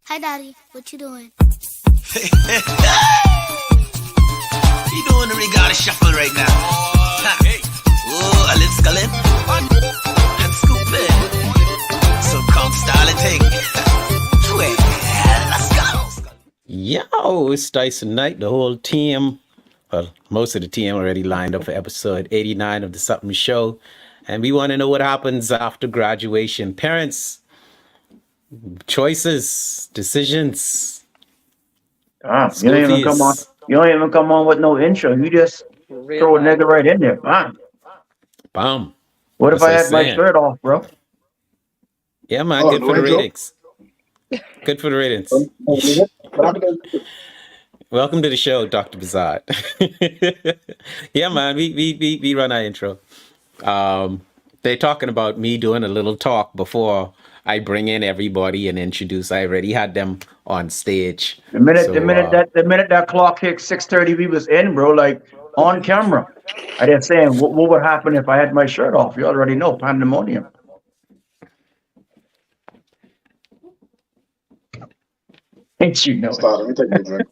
Hi, Daddy. What you doing? What you doing the regatta shuffle right now? Oh, a little scullin'. And scoopin'. Some conk style and thing. Let's go. Yo, it's Dyson Knight. The whole team, well, most of the team already lined up for episode 89 of the Sup'm Show. And we want to know what happens after graduation. Parents, choices, decisions, You school don't even come on. fees. You don't even come on with no intro. You just throw a nigga right in there. Bam. What if That's I what I'm had my saying. shirt off, bro? Yeah, man, Oh, good no for the intro? ratings. Good for the ratings. What happened to Welcome to the show, Dr. Bazard. Yeah, man, we run our intro. They're talking about me doing a little talk before I bring in everybody and introduce. I already had them on stage. The minute, So, the minute that clock hit 6:30, we was in, bro. Like on camera. I didn't saying what would happen if I had my shirt off. You already know pandemonium. Ain't you know start? Let me take a drink.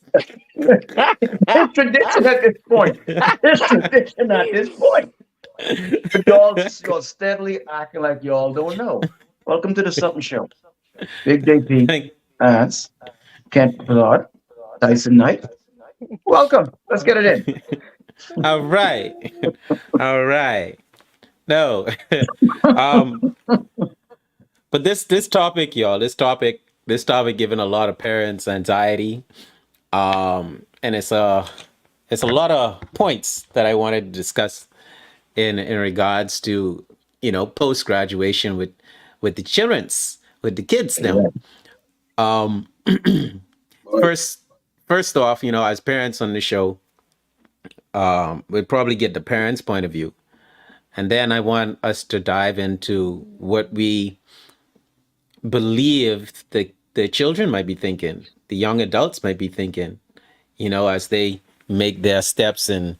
it's tradition at this point. It's tradition at this point. But y'all steadily acting like y'all don't know. Welcome to the Sup'm Show. Big JP, thank, Ants, Kent Ballard, Dyson Knight. Welcome. Let's get it in. all right. All right. No. um, but this topic, y'all, this topic giving a lot of parents anxiety. And it's a lot of points that I wanted to discuss in regards to, post graduation with the with the kids now. First off, as parents on the show, we'd probably get the parents' point of view. And then I want us to dive into what we believe the children might be thinking, the young adults might be thinking, as they make their steps and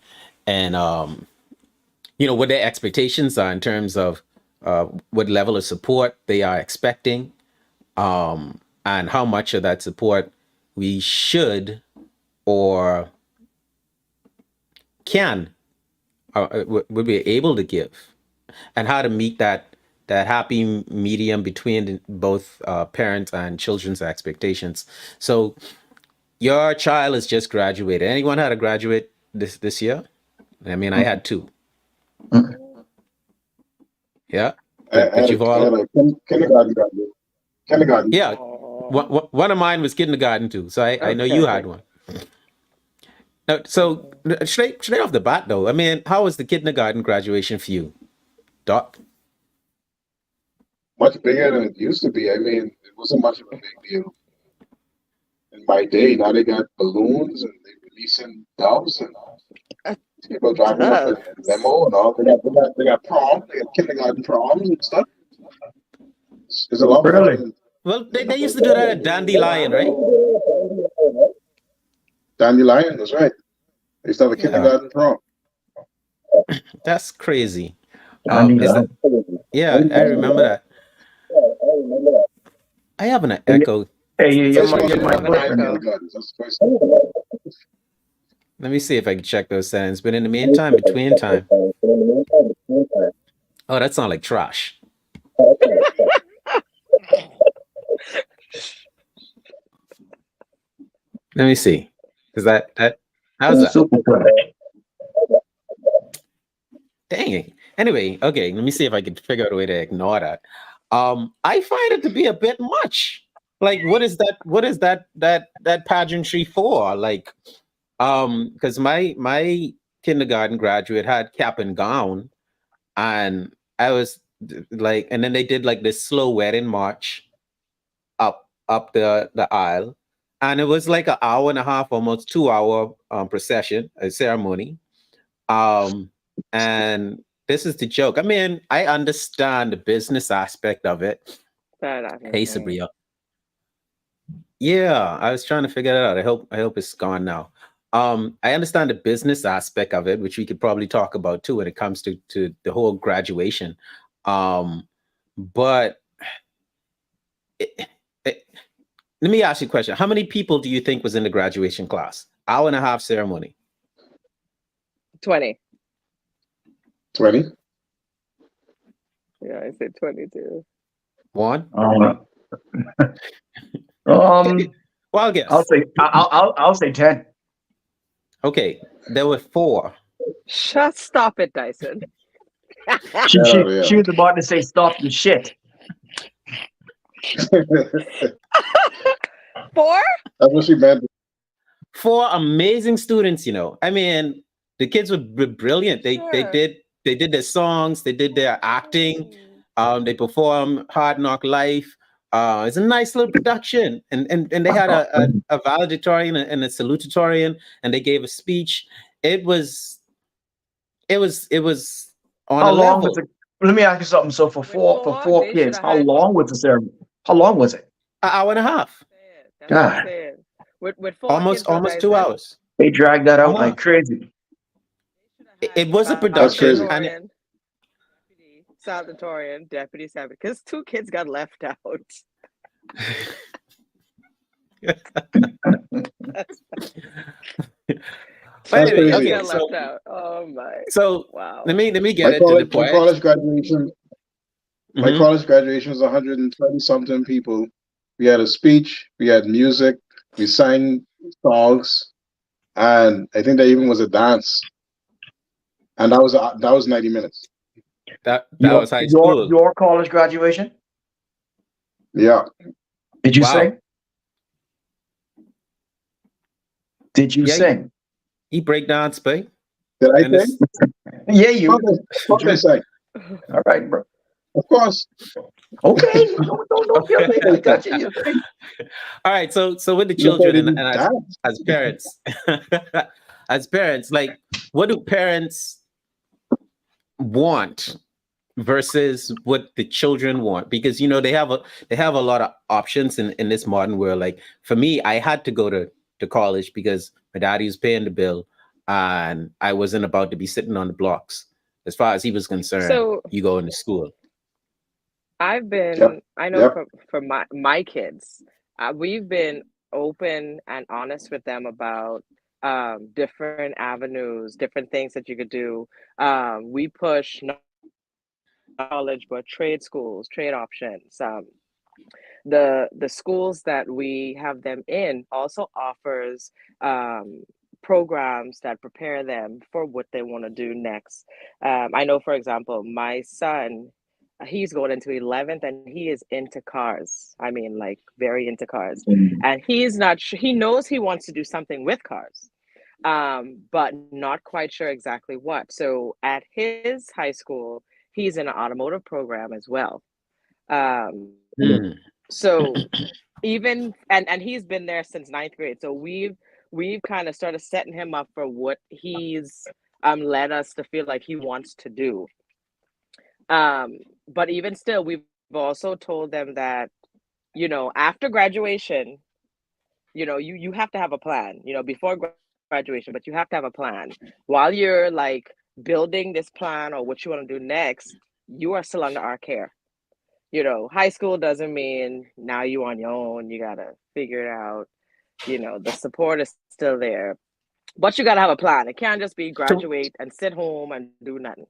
what their expectations are in terms of what level of support they are expecting, and how much of that support we should or can would be able to give, and how to meet that happy medium between both parents and children's expectations. So your child has just graduated. Anyone had a graduate this year? I mean, I had two. Yeah, I but had you've I had all, a kindergarten graduate. Kindergarten. yeah. One of mine was kindergarten too, so I know you had one. Now, so straight off the bat, though, I mean, how was the kindergarten graduation for you, Doc? Much bigger than it used to be. I mean, it wasn't much of a big deal in my day. Now they got balloons and they're releasing doves and people driving up in limo and all. They got prom. They got kindergarten proms and stuff. It's a lot more Really? than Well, they used to do that at Dandelion, right? Dandelion. That's right. They used to have a Yeah, kindergarten prom. that's crazy. Dandy Is that? Love. Yeah, I remember that. I have an Hey, echo you're my situation. boyfriend, yo. Kindergartens. That's crazy. Let me see if I can check those settings. But in the meantime, between time, oh, that sounds like trash. Let me see. Is that how's that? Super trash. Dang it. Anyway, okay, let me see if I can figure out a way to ignore that. I find it to be a bit much. Like, what is that? What is that pageantry for? Like, because my kindergarten graduate had cap and gown, and I was like, and then they did like this slow wedding march up the aisle, and it was like an hour and a half, almost 2 hour procession, a ceremony. Um, and this is the joke. I mean, I understand the business aspect of it. Hey, Sabria. Yeah, I was trying to figure that out. I hope it's gone now. I understand the business aspect of it, which we could probably talk about too when it comes to the whole graduation. But it, it, Let me ask you a question. How many people do you think was in the graduation class? Hour and a half ceremony. 20. 20. Yeah, I said 22. One. Um, Wild guess. I'll say 10. Okay, there were 4. Stop it, Dyson. She Get she out of she was about to say stop your shit. here. 4? That's what she meant. 4 amazing students. I mean, the kids were brilliant. They Sure. did their songs. They did their acting. They performed Hard Knock Life. It's a nice little production, and they had a valedictorian and a salutatorian, and they gave a speech. It was on How a long level. was it? Let me ask you something. So for four They kids, shoulda how had- long was the ceremony? How long was it? An hour and a half, That's what I'm God, saying. With 4 almost kids, almost 2 hours. they dragged that out Uh-huh. like crazy. It was a That's production, crazy. and Valedictorian, salutatorian, deputy salutatorian, because 2 kids got left out. That's but That's anyway, crazy. okay. got So left out. Oh my! so Wow. let me My get into the college, my poet. college graduation, my Mhm. college graduation was 120 something people. We had a speech, we had music, we sang songs, and I think there even was a dance. And that was 90 minutes. That Your was high your school. your college graduation? Yeah. Did you Wow. sing? Did you Yeah, sing? he break dance, babe. Did I And it's sing? Yeah, you. Of course I sang. All right, bro. Of course. Okay, don't kill me. I got you. You sing. all right. So with the Look, I children and, didn't and dance. as parents, as parents, like what do parents want versus what the children want? Because they have a lot of options in this modern world. Like for me, I had to go to college because my daddy was paying the bill, and I wasn't about to be sitting on the blocks. As far as he was concerned, So you go into school. I've Yep. been, I know Yep. for my kids, we've been open and honest with them about different avenues, different things that you could do. We push not college, but trade schools, trade options. The schools that we have them in also offers programs that prepare them for what they want to do next. I know, for example, my son, he's going into 11th and he is into cars. I mean, like very into cars. And he's not he knows he wants to do something with cars, but not quite sure exactly what. So at his high school, he's in an automotive program as well. Um, Hmm. so even and he's been there since ninth grade. So we've kind of started setting him up for what he's led us to feel like he wants to do. But even still, we've also told them that, after graduation, you have to have a plan, before graduation, but you have to have a plan. While you're like building this plan or what you want to do next, you are still under our care. High school doesn't mean now you on your own, you gotta figure it out. The support is still there, but you gotta have a plan. It can't just be So graduate and sit home and do nothing.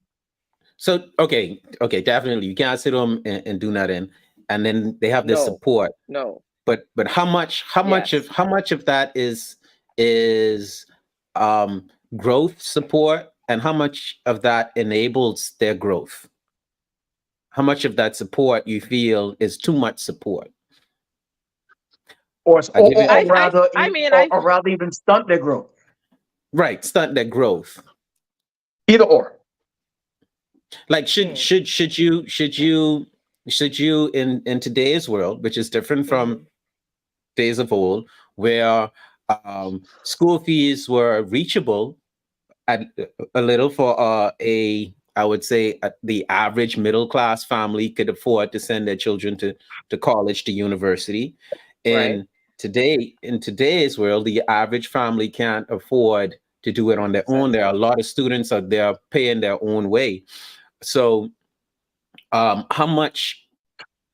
so okay, definitely you can't sit home and do nothing, and then they have this No, support. no. But Yes. how much of that is um growth support, and how much of that enables their growth? How much of that support you feel is too much support? Or, I give it I I rather, I mean I or rather even stunt their growth. right, stunt their growth. Either or. Like mm, should you in today's world, which is different mhm. from days of old, where school fees were reachable at a little for a I would say the average middle class family could afford to send their children to college, to university. Right. In today's world, the average family can't afford to do it on their own. There are a Exactly. lot of students out there paying their own way. So how much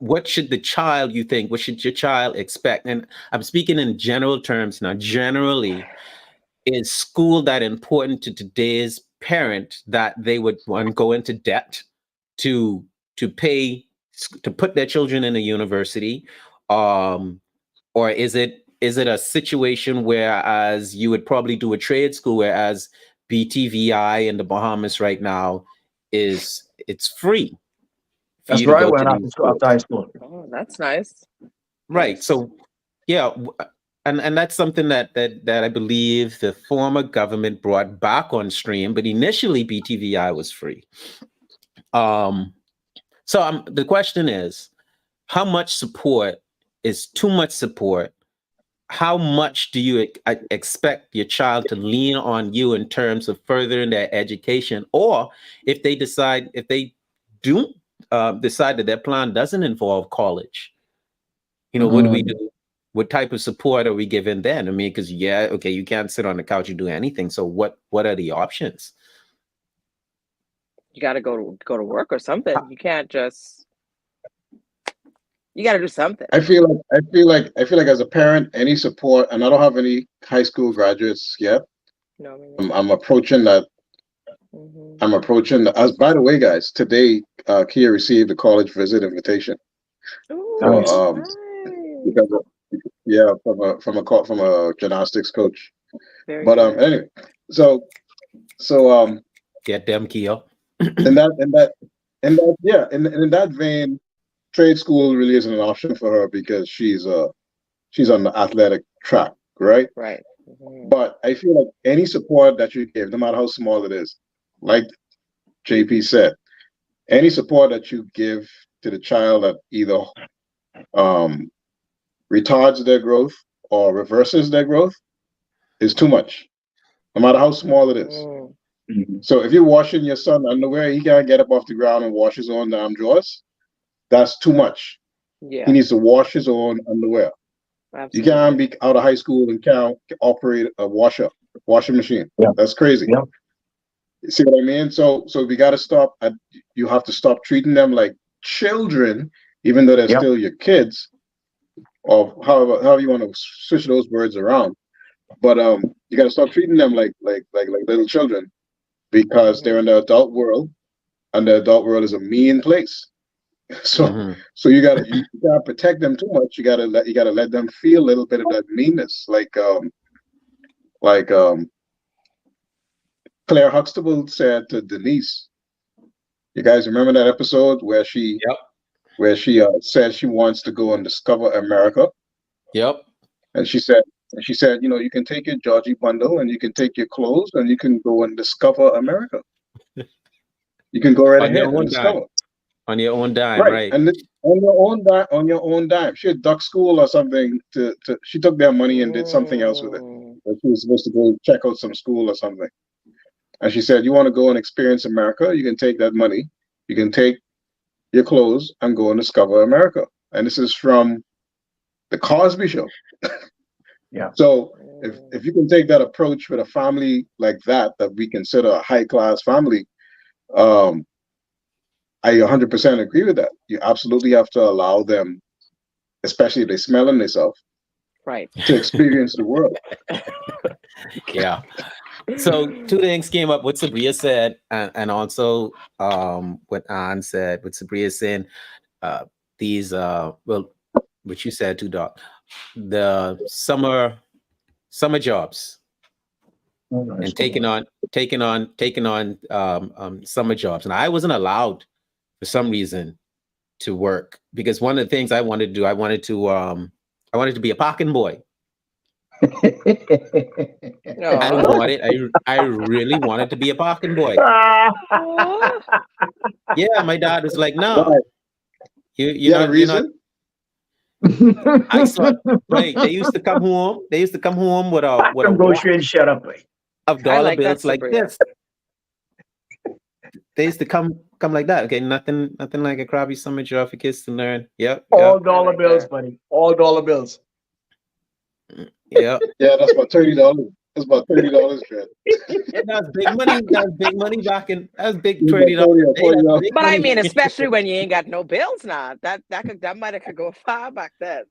what should the child, you think, what should your child expect? And I'm speaking in general terms now. Generally, is school that important to today's parent that they would want to go into debt to pay to put their children in a university, um, or is it a situation whereas you would probably do a trade school, whereas BTVI in the Bahamas right now it's free for That's you to where I go to went these after high schools. school. Oh, that's nice. Right. Nice. So, yeah, and that's something that I believe the former government brought back on stream, but initially BTVI was free. Um, so the question is, how much support is too much support? How much do you expect your child to lean on you in terms of furthering their education, or if they do decide that their plan doesn't involve college? What do we Mm. do? What type of support are we given then? I mean, because yeah, okay, you can't sit on the couch and do anything. So what are the options? You got to go to work or something. You can't just. You got to do something. I feel like as a parent, any support, and I don't have any high school graduates yet. No, me I'm, neither. I'm approaching that. Mhm. I'm approaching. As by the way, guys, today Kia received a college visit invitation for Nice. Ooh, because nice. of, yeah, from a gymnastics coach. Very But good. anyway, so so Get them, Kia. in that yeah, in that vein, trade school really isn't an option for her because she's on the athletic track, right? Right. Mhm. But I feel like any support that you give, no matter how small it is, like JP said, any support that you give to the child that either um, retards their growth or reverses their growth is too much, no matter how small it is. Mm, Mhm. So if you're washing your son underwear, he can't get up off the ground and wash his own damn drawers. That's too much. He yeah, needs to wash his own underwear. You can't absolutely. be out of high school and can't operate a washing machine. Yeah. That's crazy. Yeah. You see what I mean? So we got to stop. You have to stop treating them like children, even though they're Yeah. still your kids, or however you want to switch those words around. But you got to stop treating them like little children because they're in Mhm. the adult world, and the adult world is a mean place. So Hmm. so you gotta protect them too much. You gotta let them feel a little bit of that meanness, like Claire Huxtable said to Denise. You guys remember that episode where she Yep. where she said she wants to go and discover America, Yep. and she said, you can take your Georgie bundle and you can take your clothes and you can go and discover America. You can go right On your ahead and own dime. discover. On your own dime, Right, right? and on your own dime. She had duck school or something. She took their money and did something else with it. Mm, Like she was supposed to go check out some school or something. And she said, "You want to go and experience America? You can take that money. You can take your clothes and go and discover America." And this is from the Cosby Show. Yeah. So if mm. if you can take that approach with a family like that we consider a high class family, um, I 100% agree with that. You absolutely have to allow them, especially if they smelling themselves, Right. to experience the world. Yeah. So two things came up. What Sabria said, and also what Ann said. What Sabria saying, uh, these well, what you said too, Doc. The summer jobs Oh, nice. and taking on summer jobs, and I wasn't allowed for some reason to work because one of the things I wanted to do, I wanted to be a parking boy. I Aw. wanted, I really wanted to be a parking boy. Aw. Yeah, my dad was like, Why? "No, You had a you're not." reason? I saw right. They used to come home. They used to come home with a Come go wad straight and shut up. of I dollar like that, bills like Sabria. this. They used to come like that. Okay, nothing like a crappy summer job for kids to learn. Yep, All yep, I dollar like bills, that. buddy. All dollar bills. yep. Yeah, that's about $30. That's about $30, Fred. Yeah, that's big money. That's big money back in. That's big You got $30 a day. That's 40 big But I money. mean, especially when you ain't got no bills now. That might have could go far back then.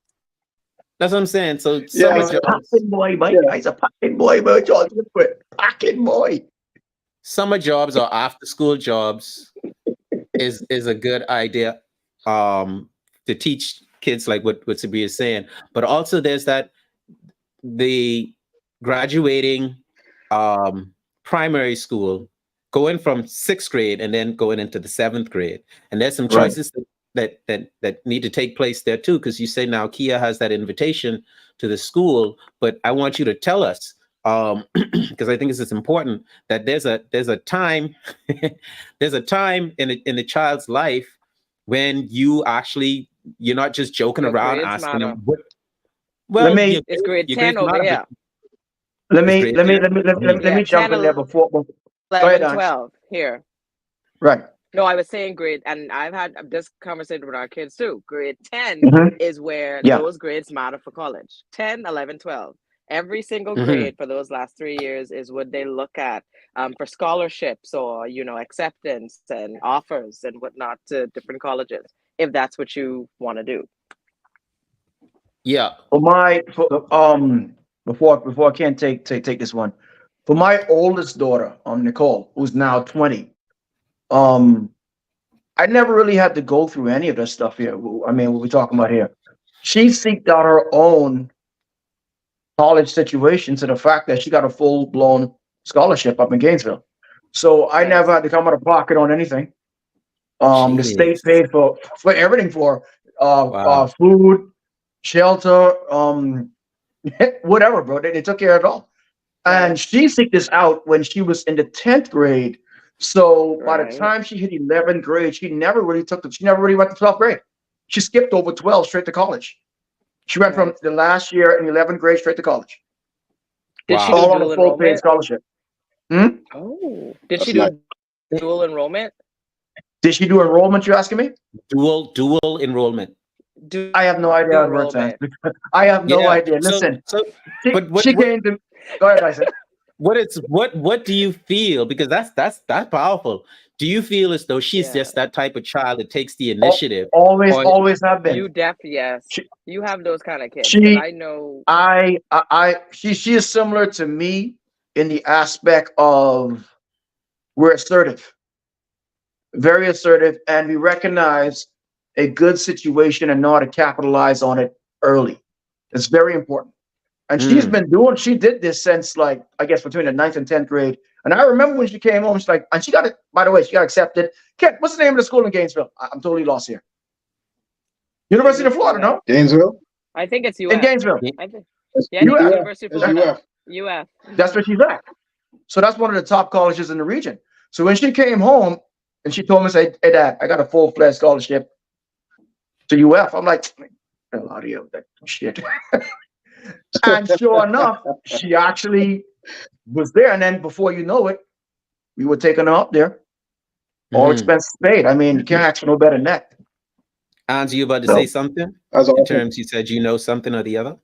That's what I'm saying. So Yeah, summer I's a jobs, packing boy, mate. yeah. I's a packing boy, but John different. Packing boy. summer jobs or after school jobs is a good idea to teach kids like what Sabri is saying. But also there's that the graduating um primary school, going from sixth grade and then going into the seventh grade. And there's some Right. choices that need to take place there too, because you say now Kia has that invitation to the school, but I want you to tell us, because I think this is important, that there's a time there's a time in a child's life when you're not just joking Your around grades asking matter. them what. Let Well, me It's grade your 10 grades over matter, but here. let it's me grade let me 10. let me let me, let me, let Yeah, me jump 10, in there before go ahead, 11, Ange. 12 here. Right. No, I was saying grade, and I've had this conversation with our kids too. Grade 10 Hmm. is where Yeah. those grades matter for college. 10, 11, 12. Every single Hmm. grade for those last 3 years is what they look at for scholarships or, acceptance and offers and whatnot to different colleges, if that's what you want to do. Yeah. Before I can't take this one. For my oldest daughter, Nicole, who's now 20, um, I never really had to go through any of this stuff here. I mean, what we're talking about here. She seeked out her own college situation to the fact that she got a full blown scholarship up in Gainesville. So I never Nice. had to come out of pocket on anything. The state Jeez. paid for everything for Wow. food, shelter, whatever, bro. They took care of it all. And Nice. she seeked this out when she was in the 10th grade. So by the Right. time she hit 11th grade, she never really went to 12th grade. She skipped over 12 straight to college. She went from Nice. the last year in 11th grade straight to college, Did she Wow. do all on a dual full paid enrollment? scholarship. Hmm? Oh, did That's she nice. do dual enrollment? Did she do enrollment? You asking me? Dual enrollment. Dual I have no idea how it works, Hans. enrollment. I have no Yeah. idea. So Listen, so she, but she came to. Go ahead, Dyson. what do you feel? Because that's powerful. Do you feel as though she's Yeah. just that type of child that takes the initiative? Always, Or always have been. Yes. She, You have those kind of kids because she I know. she is similar to me in the aspect of we're assertive, very assertive, and we recognize a good situation and know how to capitalize on it early. It's very important. And mm, she did this since like I guess between the ninth and 10th grade. And I remember when she came home, she's like, and she got it. By the way, she got accepted. Ken, what's the name of the school in Gainesville? I'm totally lost here. University of Florida, UF. no? Gainesville? I think it's In UF. Gainesville, y- I think. That's Yeah, I think it's UF. UF. University of That's That- Florida. UF. UF. That's where she's at. So that's one of the top colleges in the region. So when she came home and she told me, say, hey dad, I got a full-fledged scholarship to UF. I'm like, hell out of here with that shit. And sure enough, she actually was there. And then before you know it, we were taking her up there. All mhm. expenses paid. I mean, you can't ask for no better than that. Angie, you about to say So something? That's In awesome. terms, you said you know something or the other.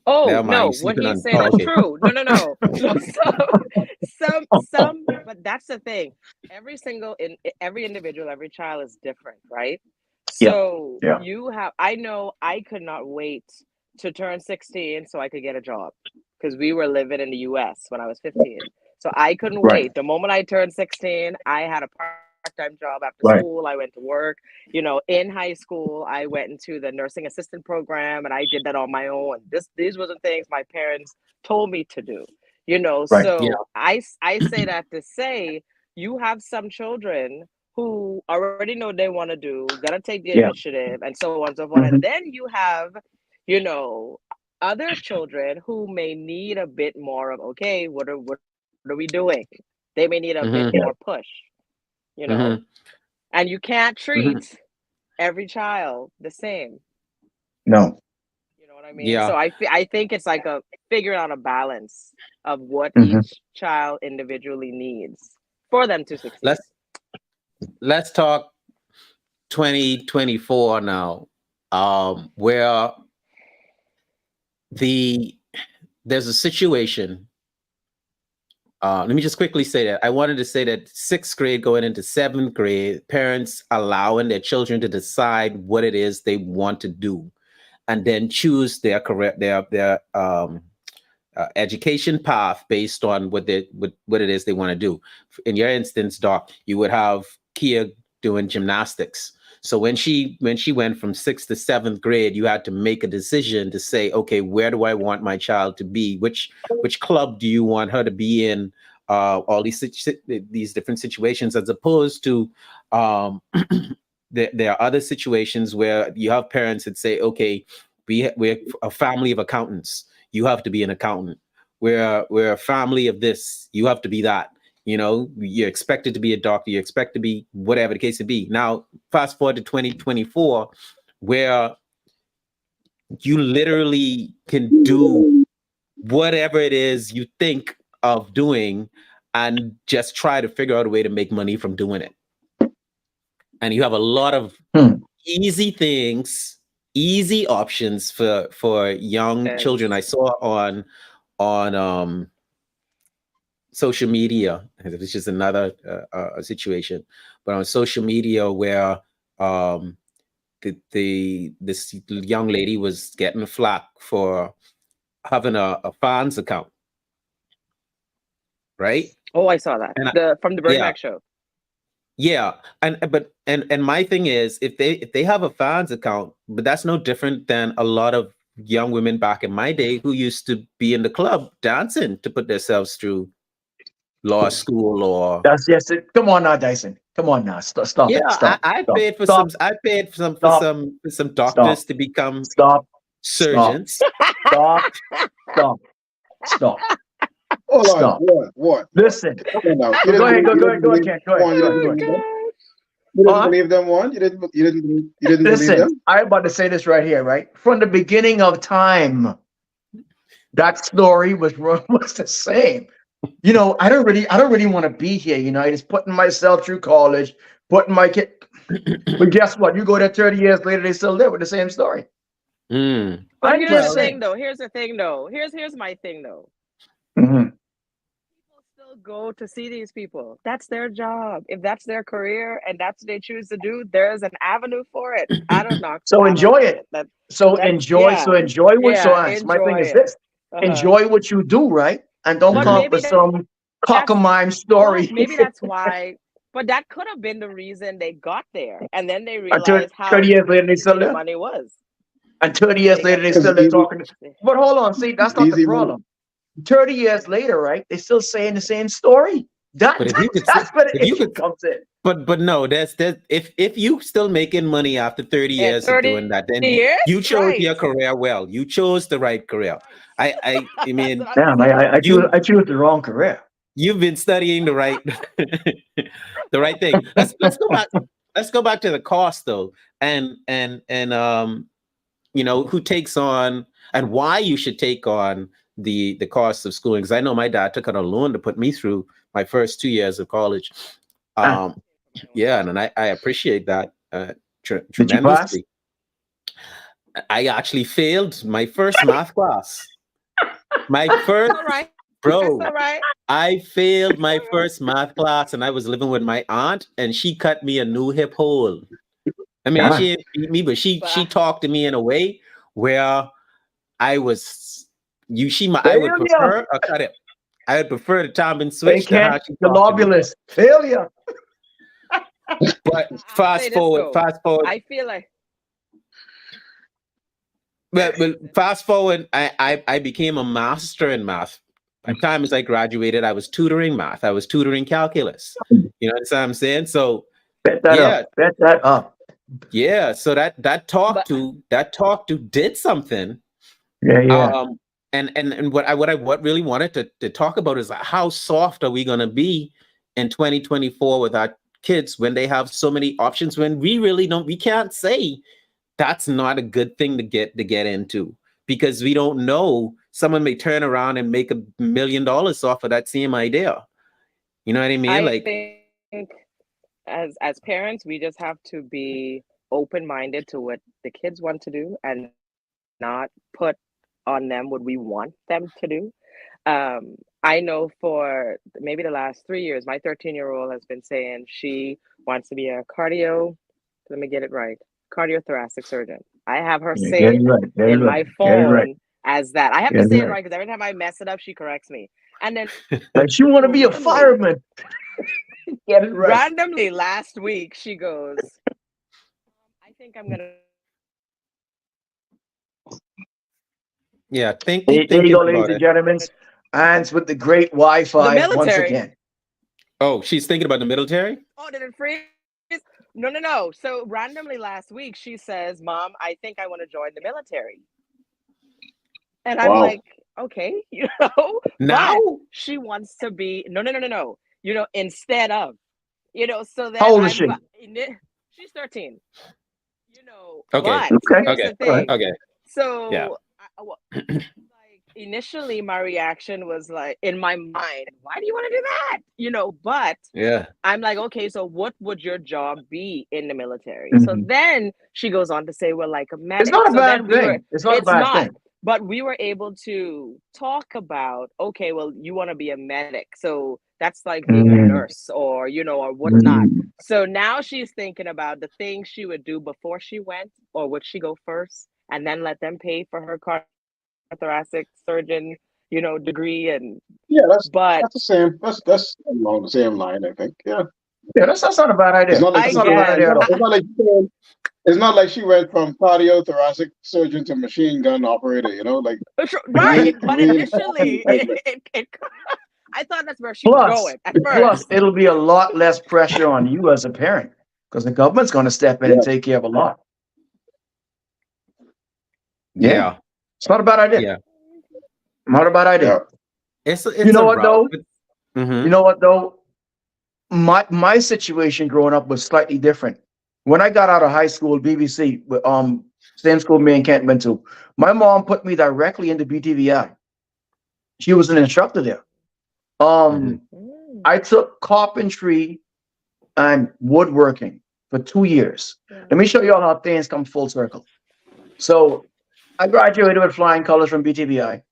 Oh Never mind, no, you what sleeping he's on. saying Oh, is okay. true. No, no, no, no. Some. But that's the thing. Every individual, every child is different, right? yeah, So yeah, you have. I know I could not wait to turn 16 so I could get a job because we were living in the U.S. when I was 15. So I couldn't right, wait. The moment I turned 16, I had a part-time job after right, school. I went to work. In high school, I went into the nursing assistant program and I did that on my own. These were the things my parents told me to do. right. Yeah. So I say that to say you have some children who already know what they want to do, gotta take the Yeah. initiative, and so on and so forth. Hmm. And then you have, you know, other children who may need a bit more of okay, what are we doing? They may need a bit Hmm. Yeah. more push, you know, Hmm. and you can't Hmm. treat every child the same. No. You know what I mean? Yeah. So I think it's like a figuring out a balance of what Hmm. each child individually needs for them to succeed. Let's let's talk 2024 now. Where the there's a situation. Let me just quickly say that I wanted to say that sixth grade going into seventh grade, parents allowing their children to decide what it is they want to do, and then choose their career, their education path based on what it is they want to do. In your instance, Doc, you would have Kia doing gymnastics. So when she went from sixth to seventh grade, you had to make a decision to say, okay, where do I want my child to be? Which club do you want her to be in? All these different situations, as opposed to there are other situations where you have parents that say, okay, we're a family of accountants. You have to be an accountant. We're a family of this. You have to be that. You know, you're expected to be a doctor. You're expected to be whatever the case may be. Now, fast forward to 2024, where you literally can do whatever it is you think of doing and just try to figure out a way to make money from doing it. And you have a lot of easy things, easy options for young children. I saw on social media, which is another situation, but on social media where this young lady was getting flack for having a fans account, right? Oh, I saw that. And From the Bernie yeah, Mac show. yeah, and my thing is, if they have a fans account, but that's no different than a lot of young women back in my day who used to be in the club dancing to put themselves through law school or That's yes. Come on now, Dyson. Come on now. Stop yeah, it. Stop. I Stop. paid for Stop. some I paid for some for Stop. some for some Stop. doctors to become Stop. Stop. surgeons. Stop. Stop. Stop. Hold on. Stop. What? Listen. Come on now. You Go didn't ahead. believe. You Go didn't ahead. Go ahead, believe Ken. Go ahead. one. You Go didn't ahead. Go ahead. believe them. You didn't Huh? believe them. One. You didn't believe Listen. them. I'm about to say this right here. Right from the beginning of time, that story was the same. You know, I don't really want to be here. You know, I just putting myself through college, putting my kid. But guess what? You go there 30 years later, they still live with the same story. Mm. But I'm here's the just thing, saying. though. Here's the thing, though. Here's my thing, though. Mhm. People still go to see these people. That's their job. If that's their career and that's what they choose to do, there's an avenue for it. I don't knock So that on enjoy it. it. That's So yeah, enjoy what. So yeah. my thing Enjoy is it. this: Uh-huh. enjoy what you do, right? And don't But come Mhm. up maybe with some that's cockamamie but story maybe that's why. But that could have been the reason they got there, and then they until realized how 30 years later they still easy the there. money was. And 30 years They later got they Because still to there easy, talking. But hold on, see, that's not the easy money. problem. 30 years later, right? They still saying the same story. But if you could That's where the if you issue could comes in. but no, that's if you still making money after 30 in years of 30 doing that, then years, you chose right? your career well. You chose the right career. Right. I That's mean, what I'm Damn, saying. you I choose the wrong career. you've been studying the right the right thing. Let's go back. Let's go back to the cost though, and you know who takes on and why you should take on the cost of schooling. Because I know my dad took out a loan to put me through my first 2 years of college. Ah, Um, yeah, and I appreciate that did you pass? tremendously. I actually failed my first math class. My That's first all right. That's bro. all right. I failed That's my all right. first math class, and I was living with my aunt, and she cut me a new hip hole. I mean, Ah, she didn't beat me, but But she talked to me in a way where I was I would failure. prefer cut it. I would prefer the time and They switch to can't. how she The talked to me. lobulus. Failure. But I'll say this though. fast forward. I feel like Well, fast forward. I became a master in math. By the time as I graduated, I was tutoring math. I was tutoring calculus. You know what I'm saying? So Bet that yeah, up. Bet that up. yeah. So but that talk to did something. Yeah, yeah. Um, and what really wanted to talk about is how soft are we going to be in 2024 with our kids when they have so many options when we can't say that's not a good thing to get into because we don't know someone may turn around and make $1 million off of that same idea. You know what I mean? I Like, think as parents, we just have to be open minded to what the kids want to do and not put on them would we want them to do. I know for maybe the last 3 years, my 13-year-old has been saying she wants to be a let me get it right, cardiothoracic surgeon. I have her Yeah, get it saved right. Get it in right. my Get it right. phone as that. I have Get to it say it right. right because every time I mess it up, she corrects me. And then Like she want to be a randomly, fireman. Get it right. randomly last week, she goes, I think I'm gonna Yeah, There you thinking go, ladies about and it. gentlemen. And with the great the Wi-Fi once military. again. Oh, she's thinking about the military. Oh, did it freeze? No, no, no. So randomly last week, she says, Mom, I think I want to join the military. And I'm Wow. like, okay, you know, Now, but she wants to be, no, no, no, no, no, you know, instead of, you know, so How then old is she? she's 13, you know, okay, but Okay. here's okay, the All right. thing. okay. Yeah. So, like, initially, my reaction was like, in my mind, why do you want to do that? You know, but Yeah. I'm like, okay, so what would your job be in the military? So Mhm. then she goes on to say, well, like a It's medic. not a So bad then thing. It's not a it's bad not, thing. but we were able to talk about, okay, well, you want to be a medic. So that's like being a Mm, nurse or, you know, or whatnot. mm. So now she's thinking about the things she would do before she went, or would she go first and then let them pay for her thoracic surgeon, you know, degree and, Yeah, but that's the same. That's along the same line, I think. Yeah, Yeah, that's not a bad it's idea. not like I That's she not a bad changed. guess. idea at all. It's not like she went from cardiothoracic surgeon to machine gun operator. You know, like Right, but really. initially, I thought that's where she was Plus, going at plus, first. it'll be a lot less pressure on you as a parent because the government's going to step in and Yeah, take care of a lot. Yeah, Yeah. it's not a bad idea. Yeah. Not a bad idea. yeah. You It's know a what route. though? Mm-hmm. You know what though? My situation growing up was slightly different. When I got out of high school, BBC, same school me and Kent went to, my mom put me directly into BTVI. She was an instructor there. Mm-hmm. Um, Mm, I took carpentry and woodworking for 2 years. yeah. Let me show you all how things come full circle. So I graduated with flying colors from BTVI.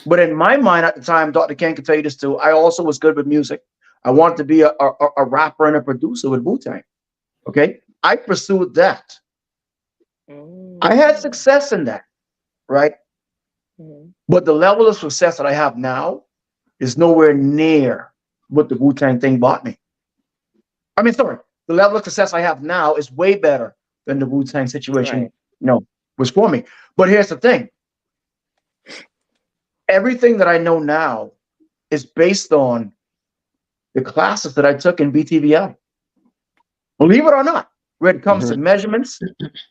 But in my mind at the time, Dr. Ken could tell you this too, I also was good with music. I wanted to be a rapper and a producer with Wu-Tang. Okay. I pursued that. I had Mm, success in that, right? mm, But the level of success that I have now is nowhere near what the Wu-Tang thing bought me. I mean, sorry, the level of success I have now is way better than the Wu-Tang situation, right. was for me. But here's the thing. Everything that I know now is based on the classes that I took in BTVI. Believe it or not, when it comes to Mm-hmm. measurements,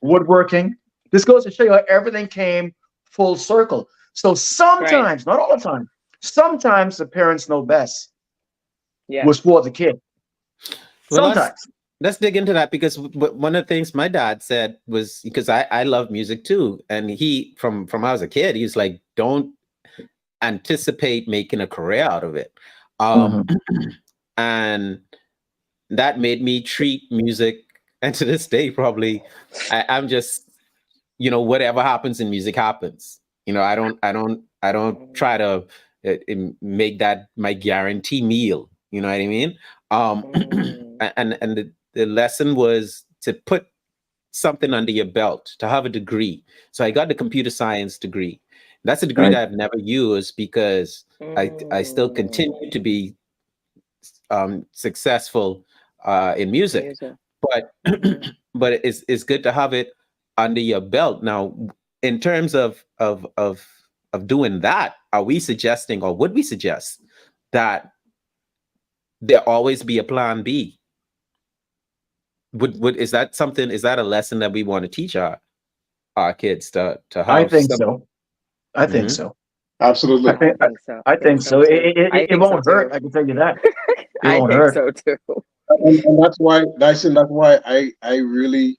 woodworking, this goes to show you how everything came full circle. So Right. sometimes, not all the time, sometimes the parents know best Yeah. was for the kid. Well, Sometimes. let's dig into that because one of the things my dad said was because I love music too, and he from I was a kid, he was like, don't anticipate making a career out of it, um, Mhm. and that made me treat music, and to this day, probably I'm just whatever happens in music happens. I don't try to make that my guarantee meal. You know what I mean? Um, Mm, and the lesson was to put something under your belt, to have a degree. So I got the computer science degree. That's a degree Right. that I've never used because I still continue to mm, be successful in music, music. but Mm-hmm. but it's good to have it under your belt. Now, in terms of doing that, are we suggesting, or would we suggest that there always be a plan B? Would is that something? Is that a lesson that we want to teach our kids to I have think some? so. I think Mhm. so. I Absolutely. I think I, think so. I I think think so so. too. I It think so won't hurt. too. I can tell you that. It I won't think hurt. so too. And that's why I really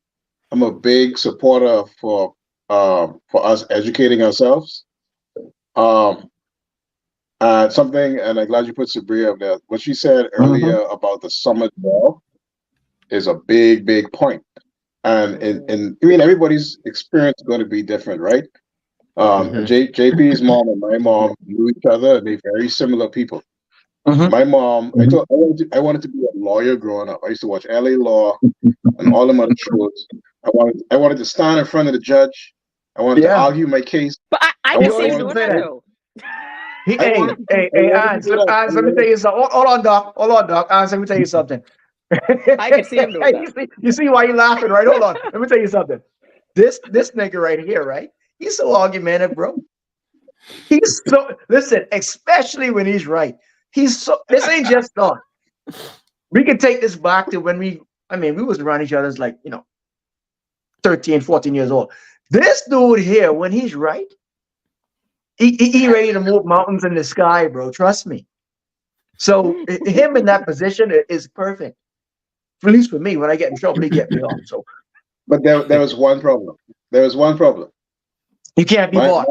am a big supporter for us educating ourselves. Um, something, and I'm glad you put Sabria up there. What she said Mhm. earlier about the summer job is a big point. And Mm, I mean, everybody's experience is going to be different, right? Mhm. JP's mom and my mom knew each other, and they're very similar people. Mm-hmm. My mom, Mm-hmm. I wanted to be a lawyer growing up. I used to watch LA Law and all them other shows. I wanted to stand in front of the judge. I wanted to Yeah. argue my case. But I I, could wa- I see him Jordan wanted would doing to say that that. do, though. He, I wanted hey, to do, hey, I hey, wanted to Ans, do look, that. Ans, let me tell you something. Hold on, Doc. Hold on, Doc. Ans, let me tell you something. I could see him doing that. You see why you laughing, right? Hold on. Let me tell you something. This nigga right here, right? He's so argumentative, bro. He's so listen, especially when he's right. He's so this ain't just thought. We can take this back to when we was around each other's like, 13, 14 years old. This dude here, when he's right, he ready to move mountains in the sky, bro. Trust me. So him in that position is perfect. At least for me, when I get in trouble, he get me off. So But there was one problem. There was one problem. you can't be My bought.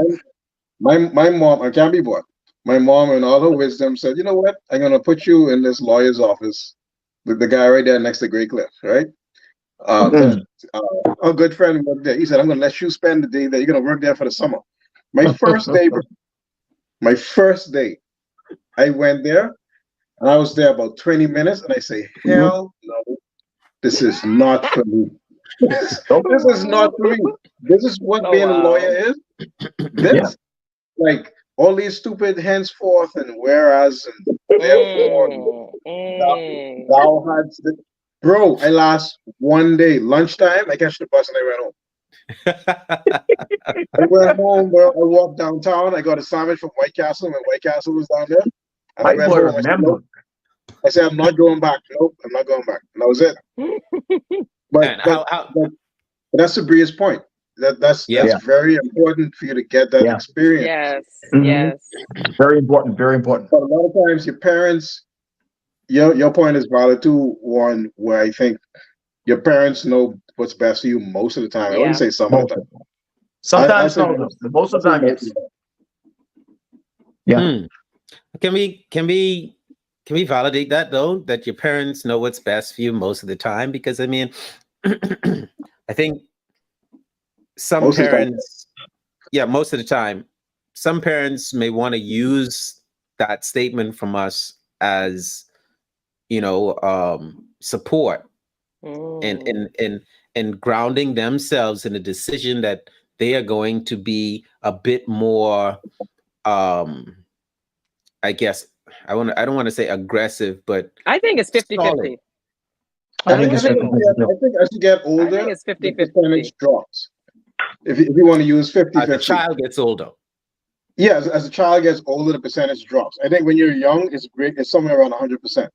my mom, I can't be bought. My mom, in all her wisdom, said, "You know what? I'm gonna put you in this lawyer's office, the guy right there next to Great Cliff, right? Uh, Mm. a good friend worked there. He said, I'm gonna let you spend the day there. You're gonna work there for the summer. My first day, bro, my first day, I went there and I was there about 20 minutes, and I say, hell no, this is not for me. Nope. This is not for me. This is what Oh being a wow. lawyer is. Yeah. This, like all these stupid henceforth and whereas and therefore and Mm, thou, mm. thou hadst it. Bro, I last one day. Lunchtime, I catch the bus and I went home. I went home, bro. I walked downtown. I got a sandwich from White Castle when White Castle was down there. And I My went boy home. I said, remember. nope. I said, I'm not going back. Nope, I'm not going back. And that was it. But And but how but, but that's Sabria's point. That's yeah. Yeah. very important for you to get that Yeah. experience. Yes, Mhm. yes. Very important. Very important. But a lot of times your parents, your point is valid too, one where I think your parents know what's best for you most of the time. I wouldn't Yeah. say some of the Most time. of them. I'll Sometimes say some of them. most. But most I'll of the say time, most of yes. the time. Yeah. Hmm. Can we validate that though? That your parents know what's best for you most of the time? Because I mean, I think some Most of the time. parents, yeah, most of the time, some parents may want to use that statement from us as, support and Mm. and grounding themselves in a decision that they are going to be a bit more, um, I guess I don't want to say aggressive, but I think it's solid. 50-50. I think I it's think 50 I think as you get I think older, it's the 50-50. percentage drops. If you want to use As the 50-50. child gets older. Yeah, as a child gets older, the percentage drops. I think when you're young, it's great. It's somewhere around 100%.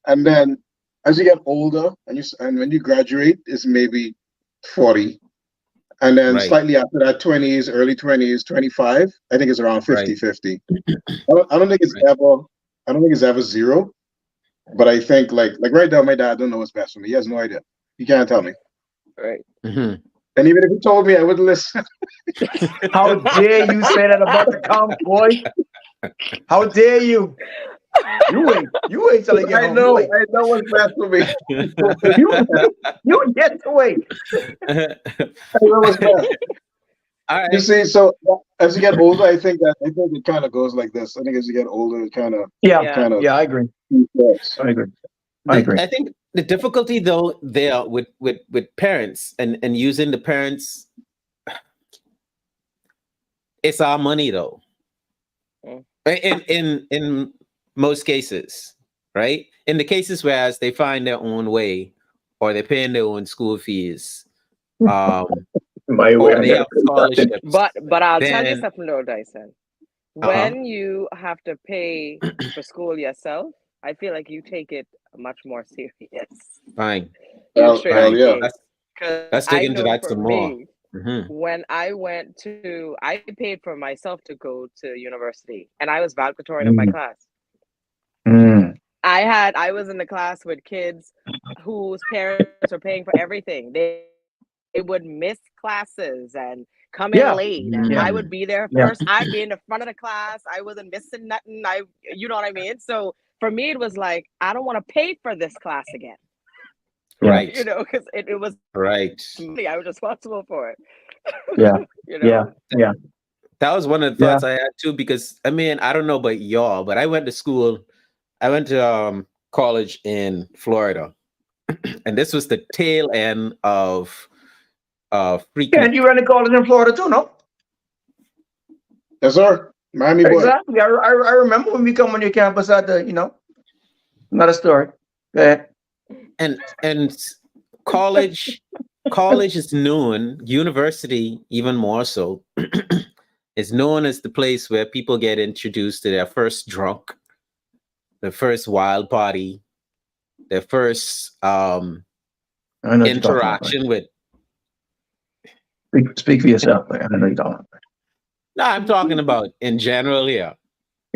And then as you get older and when you graduate, it's maybe 40. And then Right, slightly after that, 20s, early 20s, 25, I think it's around right, 50-50. I don't think it's right. ever I don't think it's ever zero. But I think like right now, my dad don't know what's best for me. He has no idea. He can't tell me. Right. Mhm. And even if he told me, I wouldn't listen. How dare you say that about the count, boy? How dare you? You wait till I get home. You wait. I know what's best for me. You you get to wait. I know what's best. All You right. see, so as you get older, I think it kind of goes like this. I think as you get older, it Yeah, Yeah. kind of yeah, I agree. works. I agree. I agree. I think the difficulty though there with parents and using the parents, it's our money though. Mm. In most cases, right? In the cases whereas they find their own way, or they're paying their own school fees, um, My way, or I they gotta have pay attention. scholarships, But I'll tell you then something though, Dyson. uh-huh. When you have to pay for school yourself, I feel like you take it much more serious. Fine, You Well, straight up well, fine. yeah. pay. Because Let's dig I into know that for some more. me, Hmm. when I paid for myself to go to university, and I was valedictorian of my Mm, class. mm. I was in the class with kids whose parents were paying for everything. They would miss classes and come in Yeah, late, and yeah, I would be there yeah, first. I'd be in the front of the class. I wasn't missing nothing. You know what I mean? So for me, it was like, I don't want to pay for this class again, yeah, you Right, know, because it was right. me. I was responsible for it, yeah, you yeah, know? yeah. That was one of the Yeah. thoughts I had too, because I mean, I don't know about y'all, but I went to school, I went to college in Florida, and this was the tail end of And you Freaknik. ran a college in Florida too, no? Yes, sir. Miami boy. Exactly. I remember when we come on your campus at the, another story. Go ahead. And college college is known, university even more so, is known as the place where people get introduced to their first drunk, their first wild party, their first I know what you're talking about. interaction with. Speak for yourself. Man. I know you're talking about. No, I'm talking about in general here.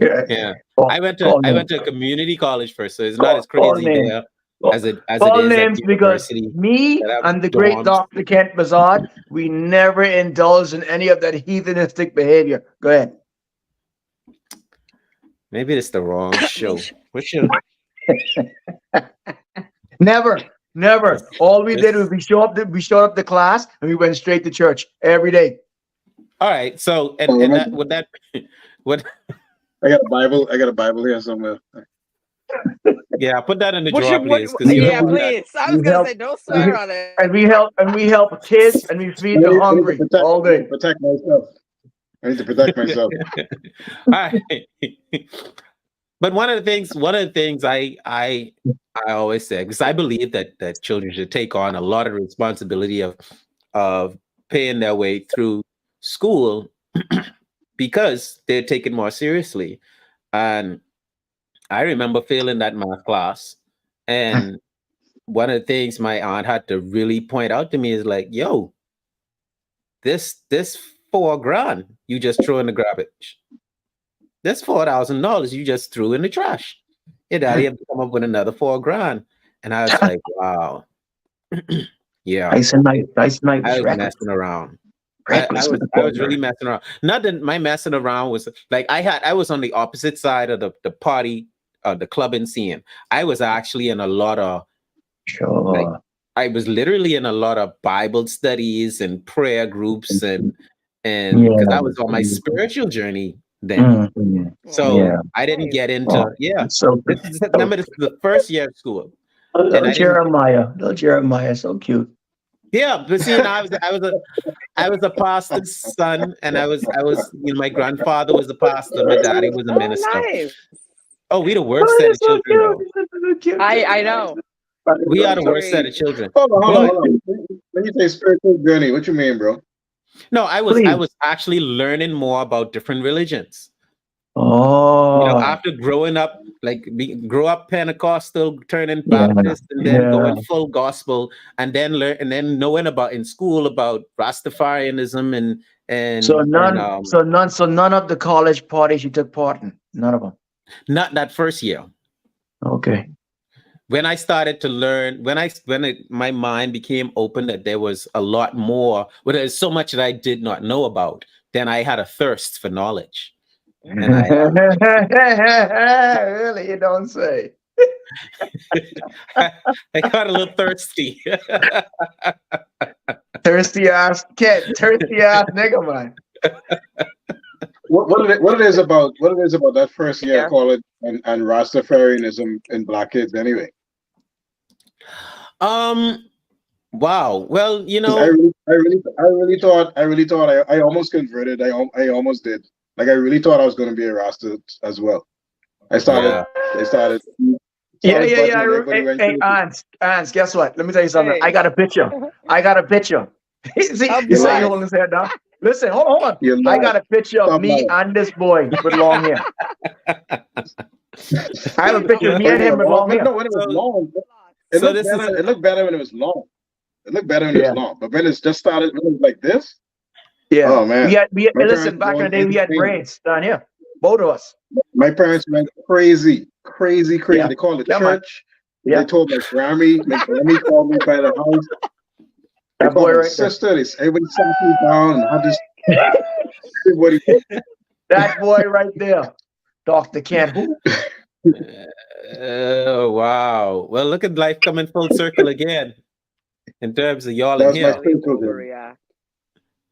Yeah. Yeah. Call, I went call to a names. community college first, so it's not as Call crazy names. there Call, as it call is at names because university me that have and the great dorms. Dr. Kent Bazard, we never indulged in any of that heathenistic behavior. Go ahead. Maybe it's the wrong show. What should Never. this, All we did was this we showed up to class and we went straight to church every day. all right. So Oh, and that would that what I got a Bible. I got a Bible here somewhere. yeah, put that in the What drawer, should what? please, because We you don't Yeah, want we, that. please. I was we gonna help say don't we, swear on it. and we help kids and we feed the I need to hungry all I need to day. protect myself. I need to protect myself. All right. But one of the things I always say, because I believe that children should take on a lot of responsibility of paying their way through school because they're taken more seriously. And I remember failing that math class, and one of the things my aunt had to really point out to me is like, "Yo, this $4,000 you just throw in the garbage. This $4,000 you just threw in the trash. Your daddy had to come up with another $4,000." And I was like, wow, yeah, Nice night I was was reckless. messing around. Reckless with the I was program. really messing around. Not that my messing around was like I was on the opposite side of the party, the clubbing scene. I was actually in a lot of like Sure. I was literally in a lot of Bible studies and prayer groups and because I Yeah. was on my spiritual journey then. Mhm. So Yeah. Oh, I didn't nice. get into Oh, yeah. so This is remember this is the first year of school. And little I didn't Jeremiah. Little Jeremiah, so cute. yeah, but see, and I was a pastor's son, and my grandfather was a pastor, my daddy was a minister. Oh, nice. Oh, we the worst Oh, set you're of so children cute. though. You're so cute, I Jeremiah. know. We are I the worst set agree. of children. Hold But on. When you say spiritual journey, what you mean, bro? no, I Please. was actually learning more about different religions. Oh, After growing up, like grow up Pentecostal, turning yeah, Baptist, and then yeah. going full gospel, and then learn and then knowing about in school about Rastafarianism So none of the college parties you took part in. None of them. not that first year. Okay. When I started to learn, my mind became open that there was a lot more, well, there's so much that I did not know about, then I had a thirst for knowledge. And Really, you don't say. I got a little thirsty. Thirsty ass kid, thirsty ass nigga, man. What it is about that first year Yeah. of college and Rastafarianism in black kids anyway? Wow. Well, 'Cause I really thought I almost converted. I almost did. Like I really thought I was going to be a Rasta as well. I started. yeah. I started. Yeah. Everybody Hey, went hey, through. Ants, guess what? Let me tell you something. Hey. I got a picture. See, Of you say what? you holding his head down. Listen, hold on. You're I lying. got a picture of Stop me lying. and this boy with long hair. I have a picture of me and him with long hair. No, when it was So, long, so this is it looked better when it was long. It looked better when it Yeah. was long. But when it's just started, when it was like this, Yeah. oh man. My Listen, parents back in the went day, we had insane. braids down here. Both of us. My parents went crazy. Yeah. They called the Yeah, man. church. Yeah. They told my Grammy. My Grammy called me by the house. They That called boy my right there. sister. Everybody sat me down and I just everybody. That boy right there. Dr. Kent. Who? oh wow. Well, look at life coming full circle again in terms of y'all That in was my here. Tell you spiritual over, journey. yeah.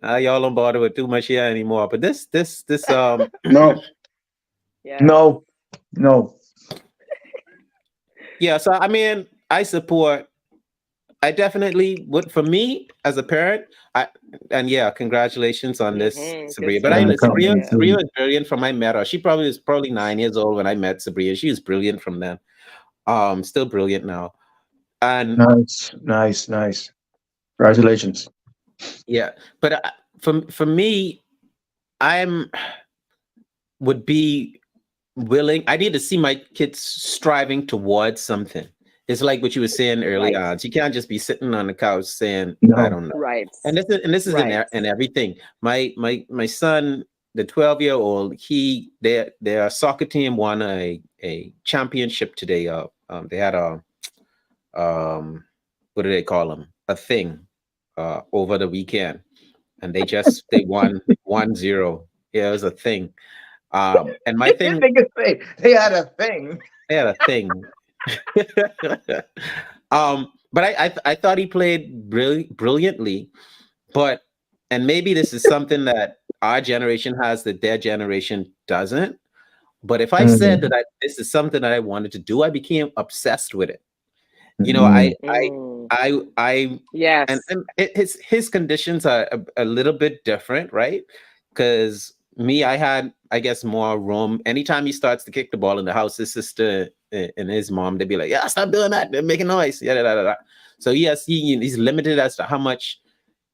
Y'all don't bother with too much here anymore. But this No, Yes. No, no. yeah. So I mean, I definitely would. For me as a parent, I and yeah, congratulations on this, Good Sabria. But I stuff. know Come Sabria. Yeah. Sabria on. was brilliant from I met her. She probably was probably 9 years old when I met Sabria. She was brilliant from then. Still brilliant now. And Nice, nice, nice. Congratulations. yeah, but for me, I'm would be willing. I need to see my kids striving towards something. It's like what you were saying earlier Right. on. You can't just be sitting on the couch saying, "I No. don't know." Right. And this is in Right. in everything. My son, the 12-year-old, their soccer team won a championship today. They had a what do they call them? A thing over the weekend, and they won 1-0. Yeah, it was a thing. And my thing, They could say they had a thing. they had a thing. But I thought he played brilliantly. But and maybe this is something that our generation has that their generation doesn't. But if I said Mm, that this is something that I wanted to do, I became obsessed with it. You know, mm, Mm. I Yes. and his conditions are a little bit different, right? Because me, I had, I guess, more room. Anytime he starts to kick the ball in the house, his sister and his mom, they'd be like, "Yeah, stop doing that. They're making noise." Yeah, da, da, da, da. So yes, he's limited as to how much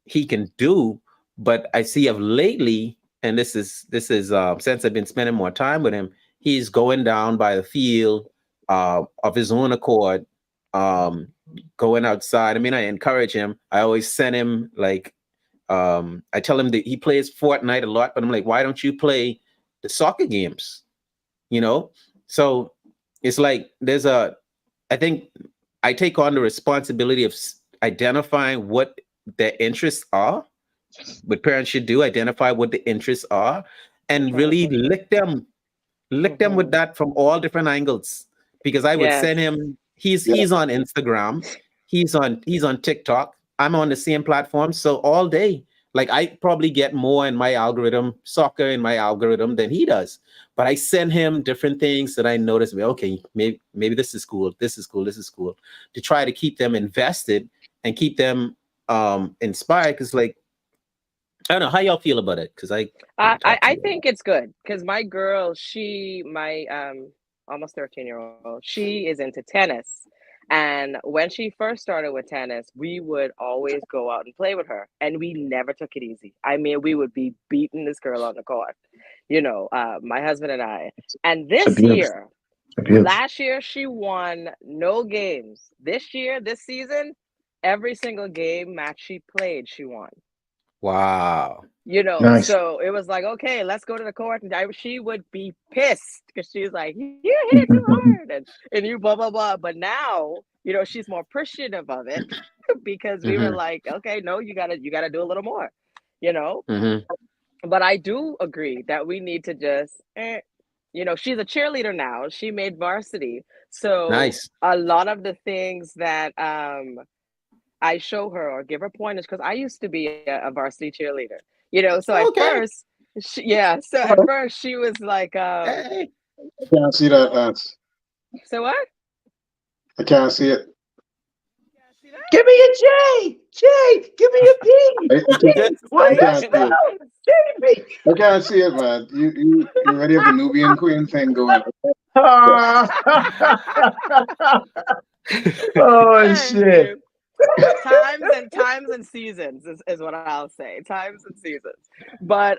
he can do. But I see of lately, and this is since I've been spending more time with him, he's going down by the field of his own accord, um, going outside. I mean, I encourage him. I always send him like I tell him that he plays Fortnite a lot, but I'm like, why don't you play the soccer games? You know, so it's like I think I take on the responsibility of identifying what their interests are, what parents should do, identify what the interests are, and really Mm-hmm. lick them with Mm-hmm. that from all different angles. Because I would Yes. send him, he's yeah, he's on Instagram, he's on TikTok. I'm on the same platform. So all day, like I probably get more in my algorithm, soccer in my algorithm than he does. But I send him different things that I notice, well, okay, maybe this is cool, this is cool, this is cool, to try to keep them invested and keep them inspired. Cause like I don't know how y'all feel about it, because I I, want to I talk to I you. think it's good because my girl, my almost 13-year-old, she is into tennis. And when she first started with tennis, we would always go out and play with her, and we never took it easy. I mean, we would be beating this girl on the court, my husband and I. And it's this abuse. year, Abuse. last year, she won no games. This year, this season, every single game match she played, she won. Wow. Nice. So it was like, okay, let's go to the court. And she would be pissed because she's like, you hit it too hard, and you blah blah blah. But now, she's more appreciative of it because we were Hmm. like, okay, no, you gotta do a little more, you know. Hmm. But I do agree that we need to just, she's a cheerleader now. She made varsity, so Nice. a lot of the things that I show her or give her pointers because I used to be a varsity cheerleader, So at Okay. first, yeah. So at first she was like, Hey. I can't see that. That's "So what? I can't see it. Yeah, see that? Give me a J. J. Give me a P. I can't. P. What's I See that can't see it? it. spell? J. P. I can't see it, man. You already have the Nubian Queen thing going. Ah. Oh shit. Anyway, times and seasons is what I'll say. Times and seasons. But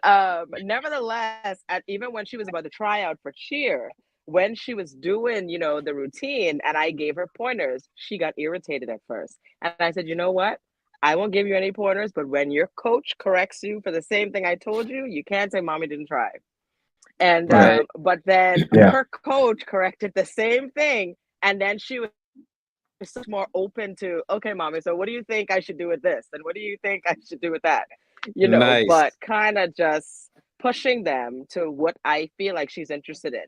nevertheless, even when she was about to try out for cheer, when she was doing, the routine and I gave her pointers, she got irritated at first. And I said, you know what? I won't give you any pointers, but when your coach corrects you for the same thing I told you, you can't say mommy didn't try. And Yeah. Right. but then Yeah. her coach corrected the same thing, and then she was so much more open to, okay, mommy, so what do you think I should do with this? And what do you think I should do with that? Nice. But kind of just pushing them to what I feel like she's interested in,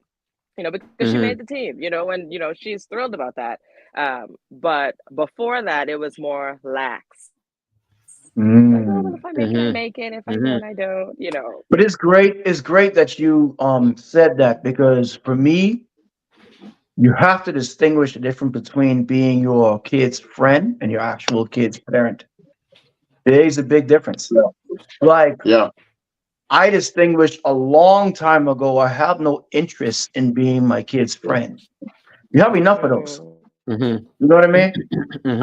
because she made the Hmm. team, and, she's thrilled about that. But before that, it was more lax, Like, oh, well, Mm. if I make it, I Mm-hmm. make it. If I Mm-hmm. don't, I don't. But it's great. It's great that you said that, because for me, you have to distinguish the difference between being your kid's friend and your actual kid's parent. There is a big difference. Yeah. Like, Yeah. I distinguished a long time ago, I have no interest in being my kid's friend. You have enough of those. Mm, Mm-hmm. You know what I mean? Mm-hmm.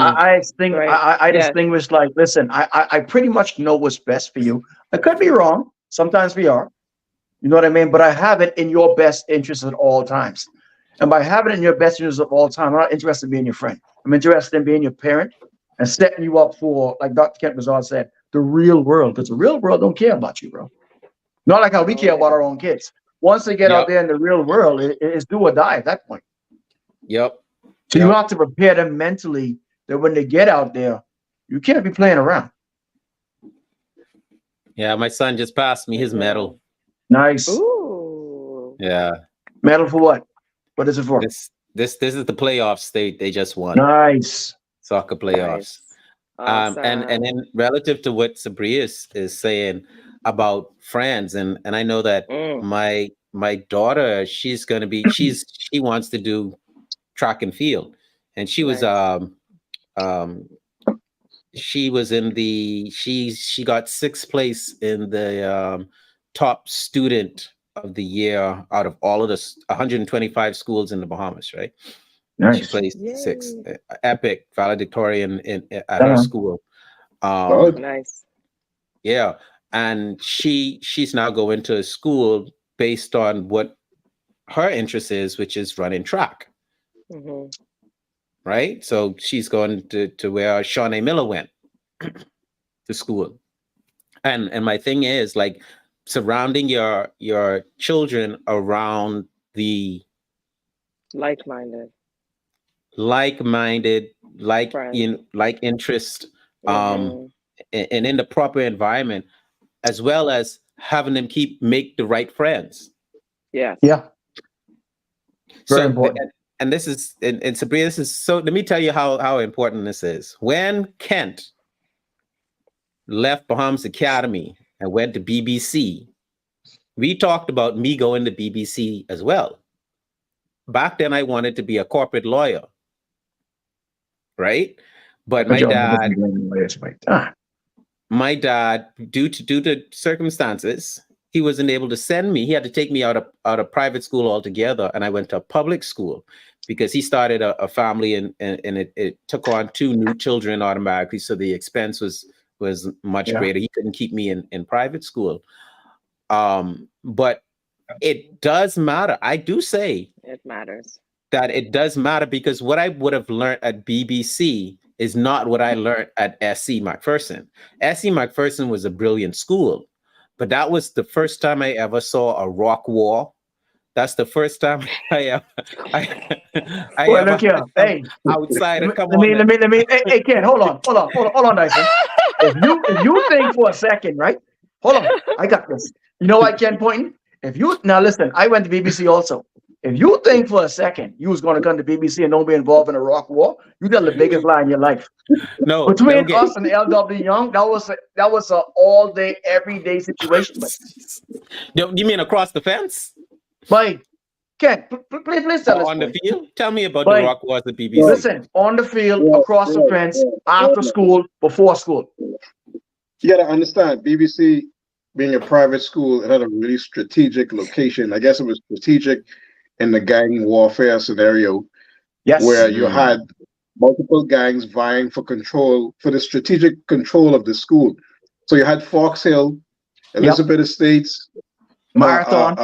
right. I Yes. distinguish, like, listen, I pretty much know what's best for you. I could be wrong. Sometimes we are. You know what I mean? But I have it in your best interest at all times. And by having it in your best interest of all time, I'm not interested in being your friend. I'm interested in being your parent and setting you up for, like Dr. Kent Bazard said, the real world. Because the real world don't care about you, bro. Not like how we No, care they about our don't. own kids. Once they get out Yep. there in the real world, it's do or die at that point. Yep. So you Yep. have to prepare them mentally that when they get out there, you can't be playing around. Yeah. My son just passed me his Yeah. medal. Nice. Ooh. Yeah. Medal for what? What is it for? This is the playoff state they just won. Nice. Soccer playoffs. Nice. And Awesome. then relative to what Sabri is saying about friends, and I know that Mm, my daughter, she wants to do track and field, and nice. um she was in the she got sixth place in the top student of the year out of all of the 125 schools in the Bahamas, right? She Nice. placed sixth, Yay. epic valedictorian at her Uh-huh. school. Well, Nice. Yeah, and she's now going to school based on what her interest is, which is running track, Hmm. right? So she's going to where Shawnee Miller went to school. And my thing is, like, surrounding your children around the Like-minded like-minded, friends. like interest, um Hmm. and in the proper environment, as well as having them make the right friends. Yes. Yeah. Very So important. and this is, and Sabrina, this is, so let me tell you how important this is. When Kent left Bahamas Academy and went to BBC, we talked about me going to BBC as well. Back then I wanted to be a corporate lawyer, right? But But y'all wasn't doing this right. my dad, due to circumstances, he wasn't able to send me. He had to take me out of private school altogether, and I went to a public school because he started a family, and it took on two new children automatically. So the expense was much Yeah. greater. He couldn't keep me in private school. But it does matter. I do say It matters. that it does matter, because what I would have learned at BBC is not what I learned at SC McPherson. SC McPherson was a brilliant school, but that was the first time I ever saw a rock wall. That's the first time I Well, ever look here. had some Hey, outsider come let on. me, let me, let me. Hey, Ken, hold on, Dyson. If you think for a second, right? Hold on, I got this. You know why, Ken Pointing? If you now listen, I went to BBC also. If you think for a second you was going to come to BBC and don't be involved in a rock war, you tell the biggest lie in your life. No, Between okay. us and LW Young, that was a all day, every day situation. But You mean across the fence Mike, Ken, please tell or this on the point. field? Tell me about the Mike, rock wars at well, BBC. listen, on the field, well, across the well, fence, well, after well, school, before school. you got to understand, BBC being a private school, it had a really strategic location. I guess it was strategic in the gang warfare scenario where Yes. you had multiple gangs vying for control, for the strategic control of the school. So you had Fox Hill, Yep. Elizabeth Estates, Marathon.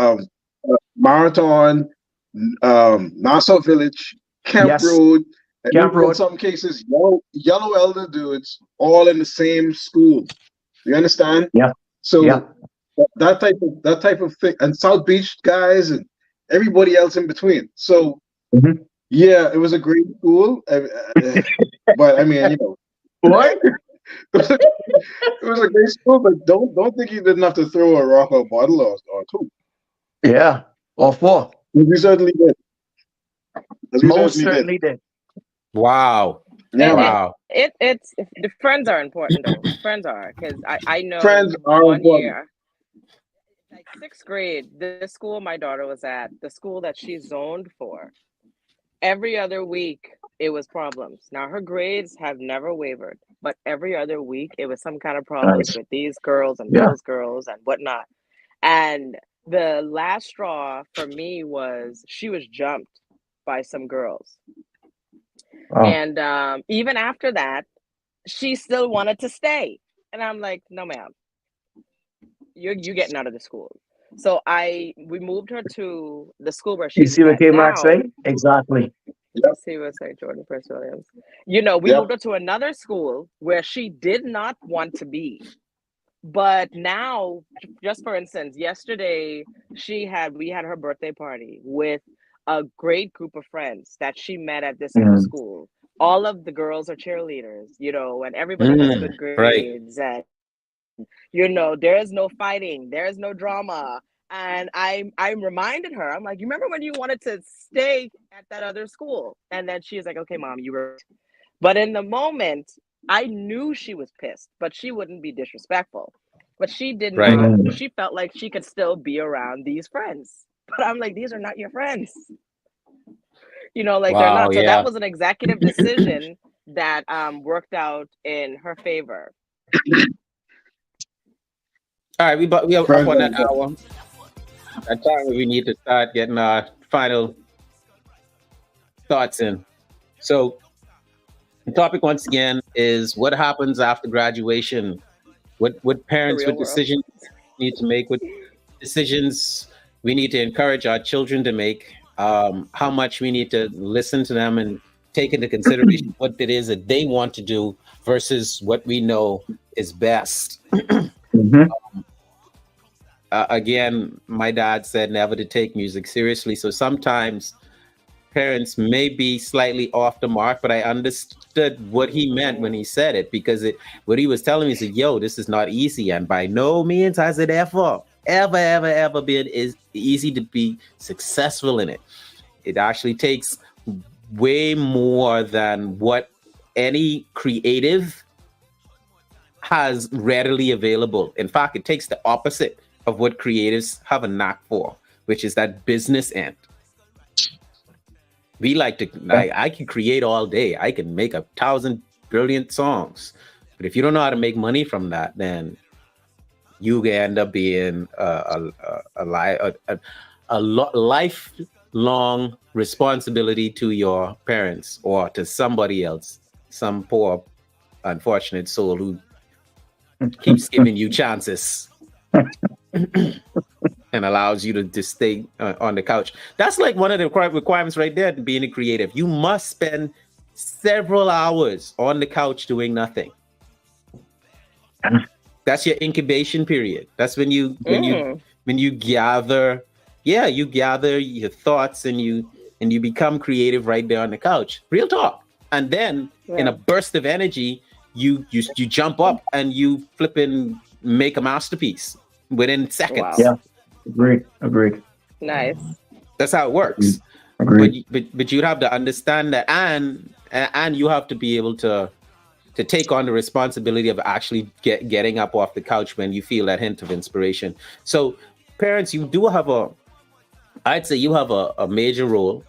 Marathon, Nassau Village, Camp Yes. Road, and Camp even in Road. some cases, yellow elder dudes, all in the same school. You understand? Yeah. So Yeah. that type of thing, and South Beach guys and everybody else in between. So Mhm. yeah, it was a great school, but I mean, What? it was a great school. But don't think you didn't have to throw a rock or a bottle or two. Yeah. All four. We certainly did. We Most certainly did. certainly did. Wow. Yeah. Wow. It's the friends are important though. Friends are because I know Friends are one important. year, like sixth grade, the school my daughter was at, the school that she's zoned for, every other week it was problems. Now her grades have never wavered, but every other week it was some kind of problems Nice. with these girls and Yeah. those girls and whatnot. And the last straw for me was she was jumped by some girls. Oh, And even after that, she still wanted to stay. And I'm like, no, ma'am, you getting out of the school. So we moved her to the school where you she's see what at K Max now. say? Exactly. Yep, See what say Jordan Prince Williams. You know, we yep. moved her to another school where she did not want to be. But now, just for instance, yesterday we had her birthday party with a great group of friends that she met at this new Mm. school. All of the girls are cheerleaders, you know, and everybody has Mm, good right. grades, and you know, there is no fighting, there is no drama. And I reminded her, I'm like, you remember when you wanted to stay at that other school? And then she's like, okay, mom, you were. But in the moment, I knew she was pissed, but she wouldn't be disrespectful. But she did Right. not, Mm. she felt like she could still be around these friends. But I'm like, these are not your friends. You know, like they're Wow. not. So that Yeah. was an executive decision that worked out in her favor. All right. We are up Friends on are that important. hour. That time we need to start getting our final thoughts in. So the topic once again is what happens after graduation. What The parents, real what world. decisions need to make, what decisions we need to encourage our children to make, how much we need to listen to them and take into consideration what it is that they want to do versus what we know is best. Hmm. Again, my dad said never to take music seriously. So sometimes parents may be slightly off the mark, but I understood what he meant when he said it because what he was telling me is, yo, this is not easy. And by no means has it ever been is easy to be successful in it. It actually takes way more than what any creative has readily available. In fact, it takes the opposite of what creatives have a knack for, which is that business end. We like to, Yeah. I can create all day. I can make 1,000 brilliant songs. But if you don't know how to make money from that, then you end up being a lifelong responsibility to your parents or to somebody else, some poor, unfortunate soul who keeps giving you chances and allows you to stay on the couch. That's like one of the requirements right there to being a creative. You must spend several hours on the couch doing nothing. That's your incubation period. That's when you gather, yeah, you gather your thoughts and you become creative right there on the couch. Real talk. And then in a Yeah. burst of energy, you jump up and you flip and make a masterpiece within seconds. Wow. Yeah. Agreed. Agreed. Nice. That's how it Agreed. works. But Agreed. but you'd have to understand that, and you have to be able to take on the responsibility of actually getting up off the couch when you feel that hint of inspiration. So, parents, you do have I'd say you have a major role.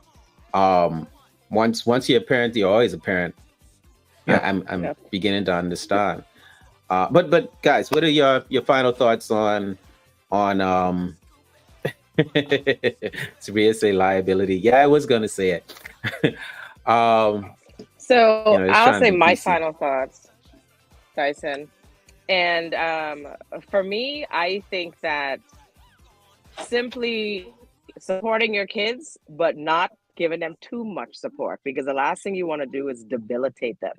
Um, once you're a parent, you're always a parent. Yeah. I'm Yep. beginning to understand. But guys, what are your final thoughts on Saria say liability? Yeah, I was gonna say it. um, So it's I'll trying to say be my PC. final thoughts, Dyson. And for me, I think that simply supporting your kids, but not giving them too much support, because the last thing you want to do is debilitate them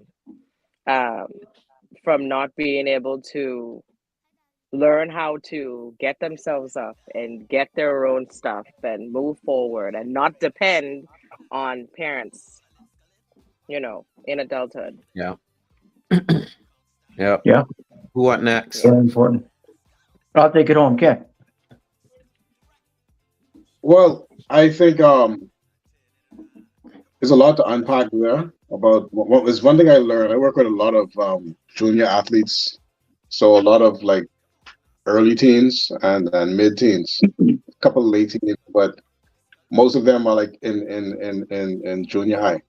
um, from not being able to learn how to get themselves up and get their own stuff and move forward and not depend on parents, you know, in adulthood. Yeah. Yep. Yeah. Who want next? Yeah. Very important. I'll take it home, Ken. Well, I think there's a lot to unpack there. what was one thing I learned. I work with a lot of junior athletes, so a lot of like early teens and mid teens, a couple of late teens, but most of them are like in junior high.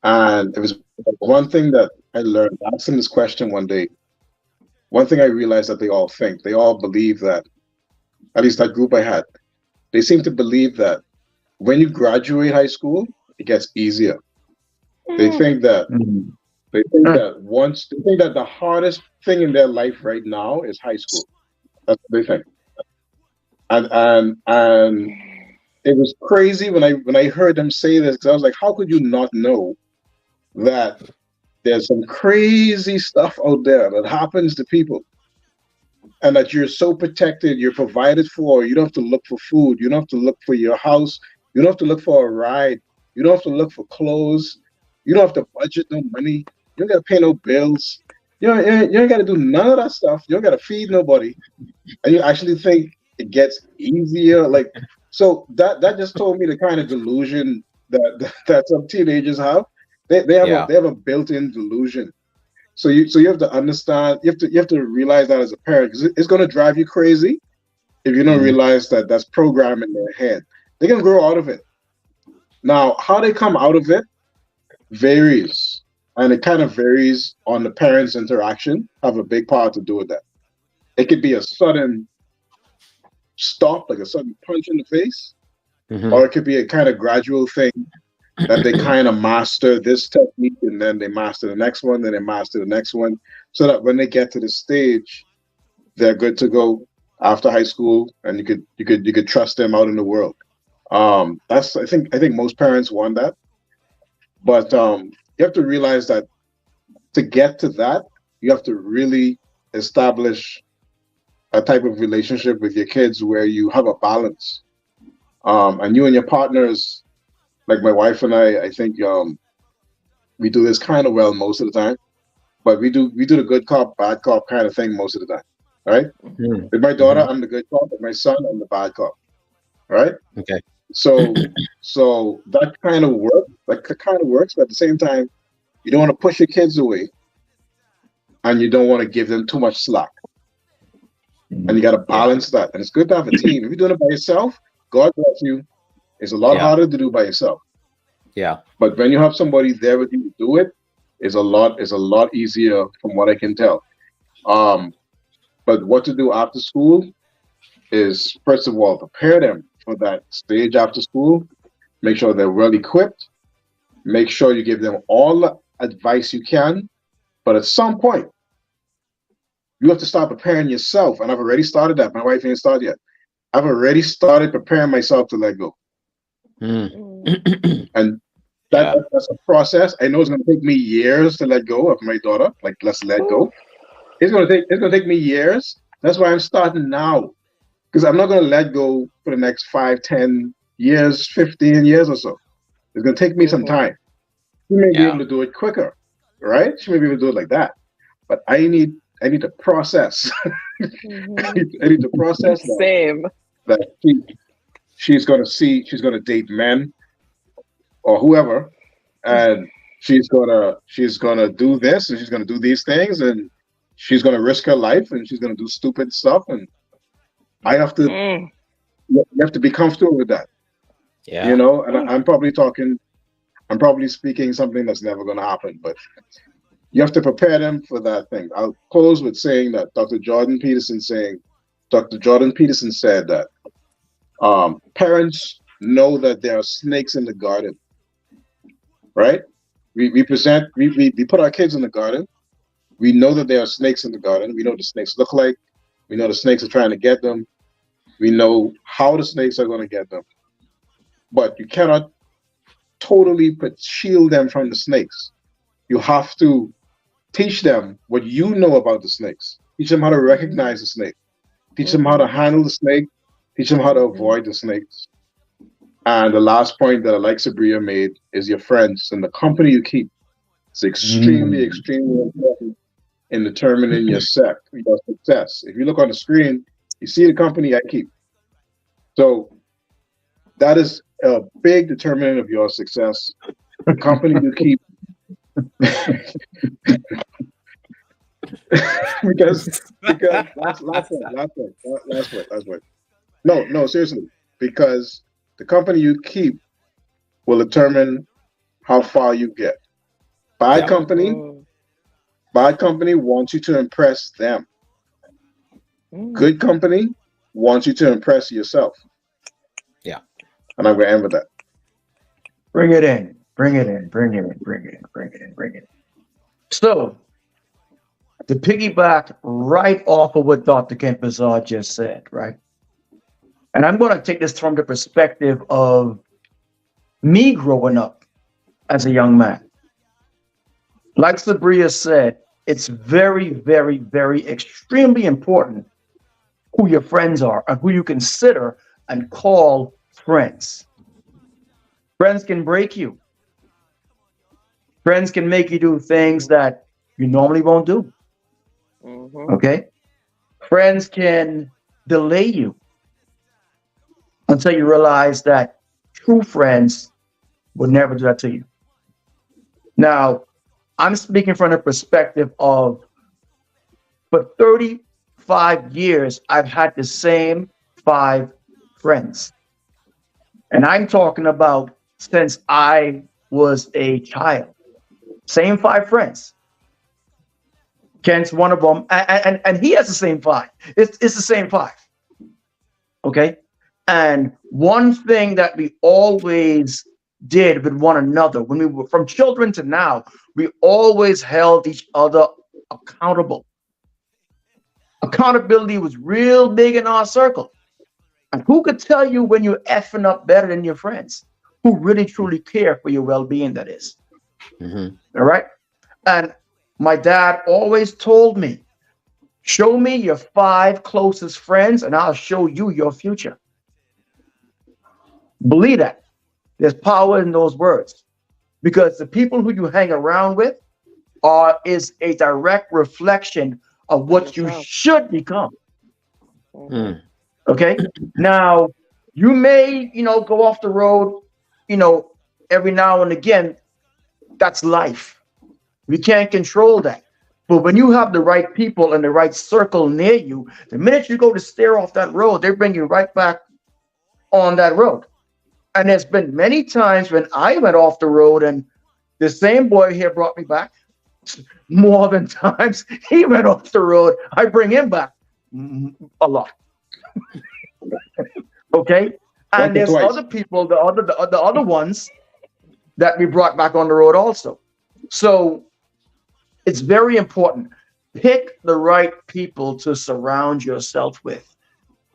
And it was one thing that I learned. I asked them this question one day. One thing I realized that they all believe that, at least that group I had, they seem to believe that when you graduate high school, it gets easier. They Mm. think that Mhm. they think that the hardest thing in their life right now is high school. That's what they think. And it was crazy when I heard them say this because I was like, how could you not know that there's some crazy stuff out there that happens to people and that you're so protected, you're provided for, you don't have to look for food, you don't have to look for your house, you don't have to look for a ride, you don't have to look for clothes, you don't have to budget no money, you don't gotta pay no bills, you don't gotta do none of that stuff, you don't gotta feed nobody, and you actually think it gets easier. Like so that just told me the kind of delusion that some teenagers have. Yeah. They have a built-in delusion. So you have to understand. You have to realize that as a parent because it's going to drive you crazy if you don't Mhm. realize that that's program in their head. They can grow out of it. Now, how they come out of it varies, and it kind of varies on the parents' interaction. Have a big part to do with that. It could be a sudden stop, like a sudden punch in the face, Mhm. or it could be a kind of gradual thing that they kind of master this technique and then they master the next one, then they master the next one, so that when they get to the stage, they're good to go after high school, and you could trust them out in the world. That's I think most parents want that, but you have to realize that to get to that, you have to really establish a type of relationship with your kids where you have a balance. And you and your partners, like my wife and I think we do this kind of well most of the time, but we do the good cop, bad cop kind of thing most of the time, right? Mhm. With my daughter, Mhm. I'm the good cop. With my son, I'm the bad cop, right? Okay. So that kind of work, kind of works, but at the same time, you don't want to push your kids away, and you don't want to give them too much slack, and you got to Yeah. balance that. And it's good to have a team. If you're doing it by yourself, God bless you. It's a lot Yeah. harder to do by yourself. Yeah. But when you have somebody there with you to do it, is a lot easier from what I can tell. Um, but what to do after school is first of all prepare them for that stage after school. Make sure they're well equipped. Make sure you give them all the advice you can. But at some point, you have to start preparing yourself. And I've already started that. My wife ain't started yet. I've already started preparing myself to let go. Mm. Mm. And Yeah. that's a process. I know it's going to take me years to let go of my daughter. Like, let's let Oof. go. It's going to take me years. That's why I'm starting now because I'm not going to let go for the next 5, 10 years, 15 years or so. It's going to take me some Mhm. time. She may be able Yeah. to do it quicker, right? She may be able to do it like that. But I need to process. Mhm. I need to process Same. that she's going to date men or whoever, and she's gonna do this and she's gonna do these things and she's gonna risk her life and she's gonna do stupid stuff and I have to Mm. you have to be comfortable with that, you Yeah. know. And Mm. I'm probably speaking something that's never gonna happen, but you have to prepare them for that thing. I'll close with saying that Dr. Jordan Peterson said that parents know that there are snakes in the garden, right? We put our kids in the garden. We know that there are snakes in the garden. We know what the snakes look like. We know the snakes are trying to get them. We know how the snakes are going to get them. But you cannot totally shield them from the snakes. You have to teach them what you know about the snakes. Teach them how to Mhm. recognize the snake. Teach them how to Mhm. handle the snake. Teach them how to Mhm. avoid the snakes. And the last point that I like Sabria made is your friends and the company you keep. It's extremely, Mm. extremely important in determining your success. If you look on the screen, you see the company I keep. So that is a big determinant of your success. The company you keep, because last one. No, seriously. Because the company you keep will determine how far you get. Bad Yeah. company, Mm, bad company wants you to impress them. mm. Good company wants you to impress yourself. Yeah. And I'm gonna end with that. Bring it in. Bring it in. Bring it in. Bring it in. Bring it in. Bring it in. So to piggyback right off of what Dr. Kent Bazar just said, right? And I'm going to take this from the perspective of me growing up as a young man. Like Sabria said, it's very, very, very extremely important who your friends are and who you consider and call friends. Friends can break you. Friends can make you do things that you normally won't do. Mhm. Okay? Friends can delay you until you realize that true friends would never do that to you. Now, I'm speaking from the perspective of for 35 years, I've had the same 5 friends. And I'm talking about since I was a child. Same 5 friends. Kent's one of them. And he has the same 5. It's the same 5. Okay. And one thing that we always did with one another when we were from children to now, we always held each other accountable. Accountability was real big in our circle. And who could tell you when you're effing up better than your friends who really truly care for your well-being, that is? Mhm. All right. And my dad always told me, show me your 5 closest friends and I'll show you your future. Believe that. There's power in those words because the people who you hang around with is a direct reflection of what you Yourself. should become. Mhm. Mm. Okay. Now, you may, go off the road, you know, every now and again. That's life. We can't control that. But when you have the right people and the right circle near you, the minute you go to steer off that road, they bring you right back on that road. And there's been many times when I went off the road and the same boy here brought me back. More than times he went off the road, I bring him back a lot. Okay. Once And or there's twice. other people, the other ones that we brought back on the road also. So it's very important. Pick the right people to surround yourself with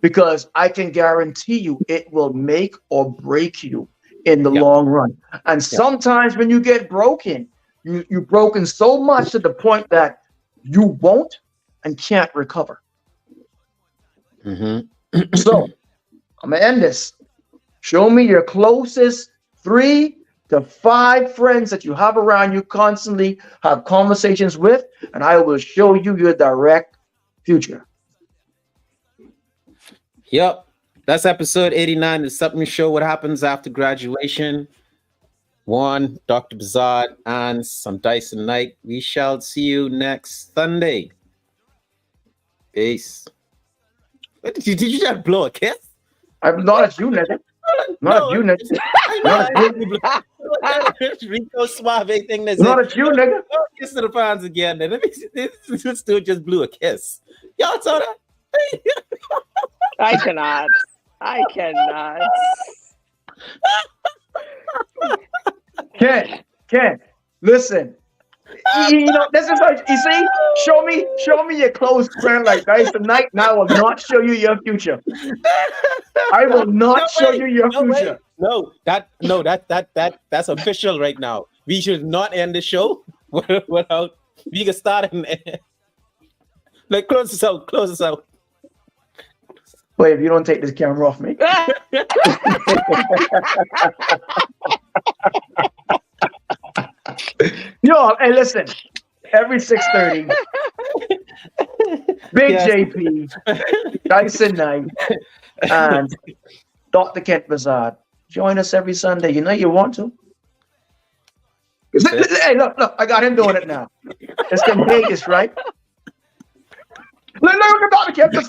because I can guarantee you it will make or break you in the Yeah. long run. And Yeah. sometimes when you get broken, you've broken so much to the point that you won't and can't recover. Mhm. So I'm gonna end this. Show me your closest 3 to 5 friends that you have around you constantly have conversations with, and I will show you your direct future. Yep. That's episode 89 of the Sup'm Show. What happens after graduation? One, Dr. Bazard and some Dyson Knight. We shall see you next Sunday. Peace. What did you just blow a kiss? I'm not at you, nigga. Not at No, you, nigga. I know. Not at you. Rico Suave thing that Not said, at you, nigga. "Oh, kiss to the fans again." Then this dude just blew a kiss. Y'all saw that? I cannot. I cannot. Ken, listen. This is like you see. Show me your close friend like guys tonight, and I will not show you your future. I will not show you your future. That's official right now. We should not end the show without we can start and end. Like close this out. Close this out. Wait, if you don't take this camera off me. Yo, hey, listen. Every 6:30, Big Yes. JP, Dyson Knight, and Dr. Kent Bazard. Join us every Sunday. You know you want to. Hey, look, I got him doing it now. It's contagious, right? Look at Bobby kept us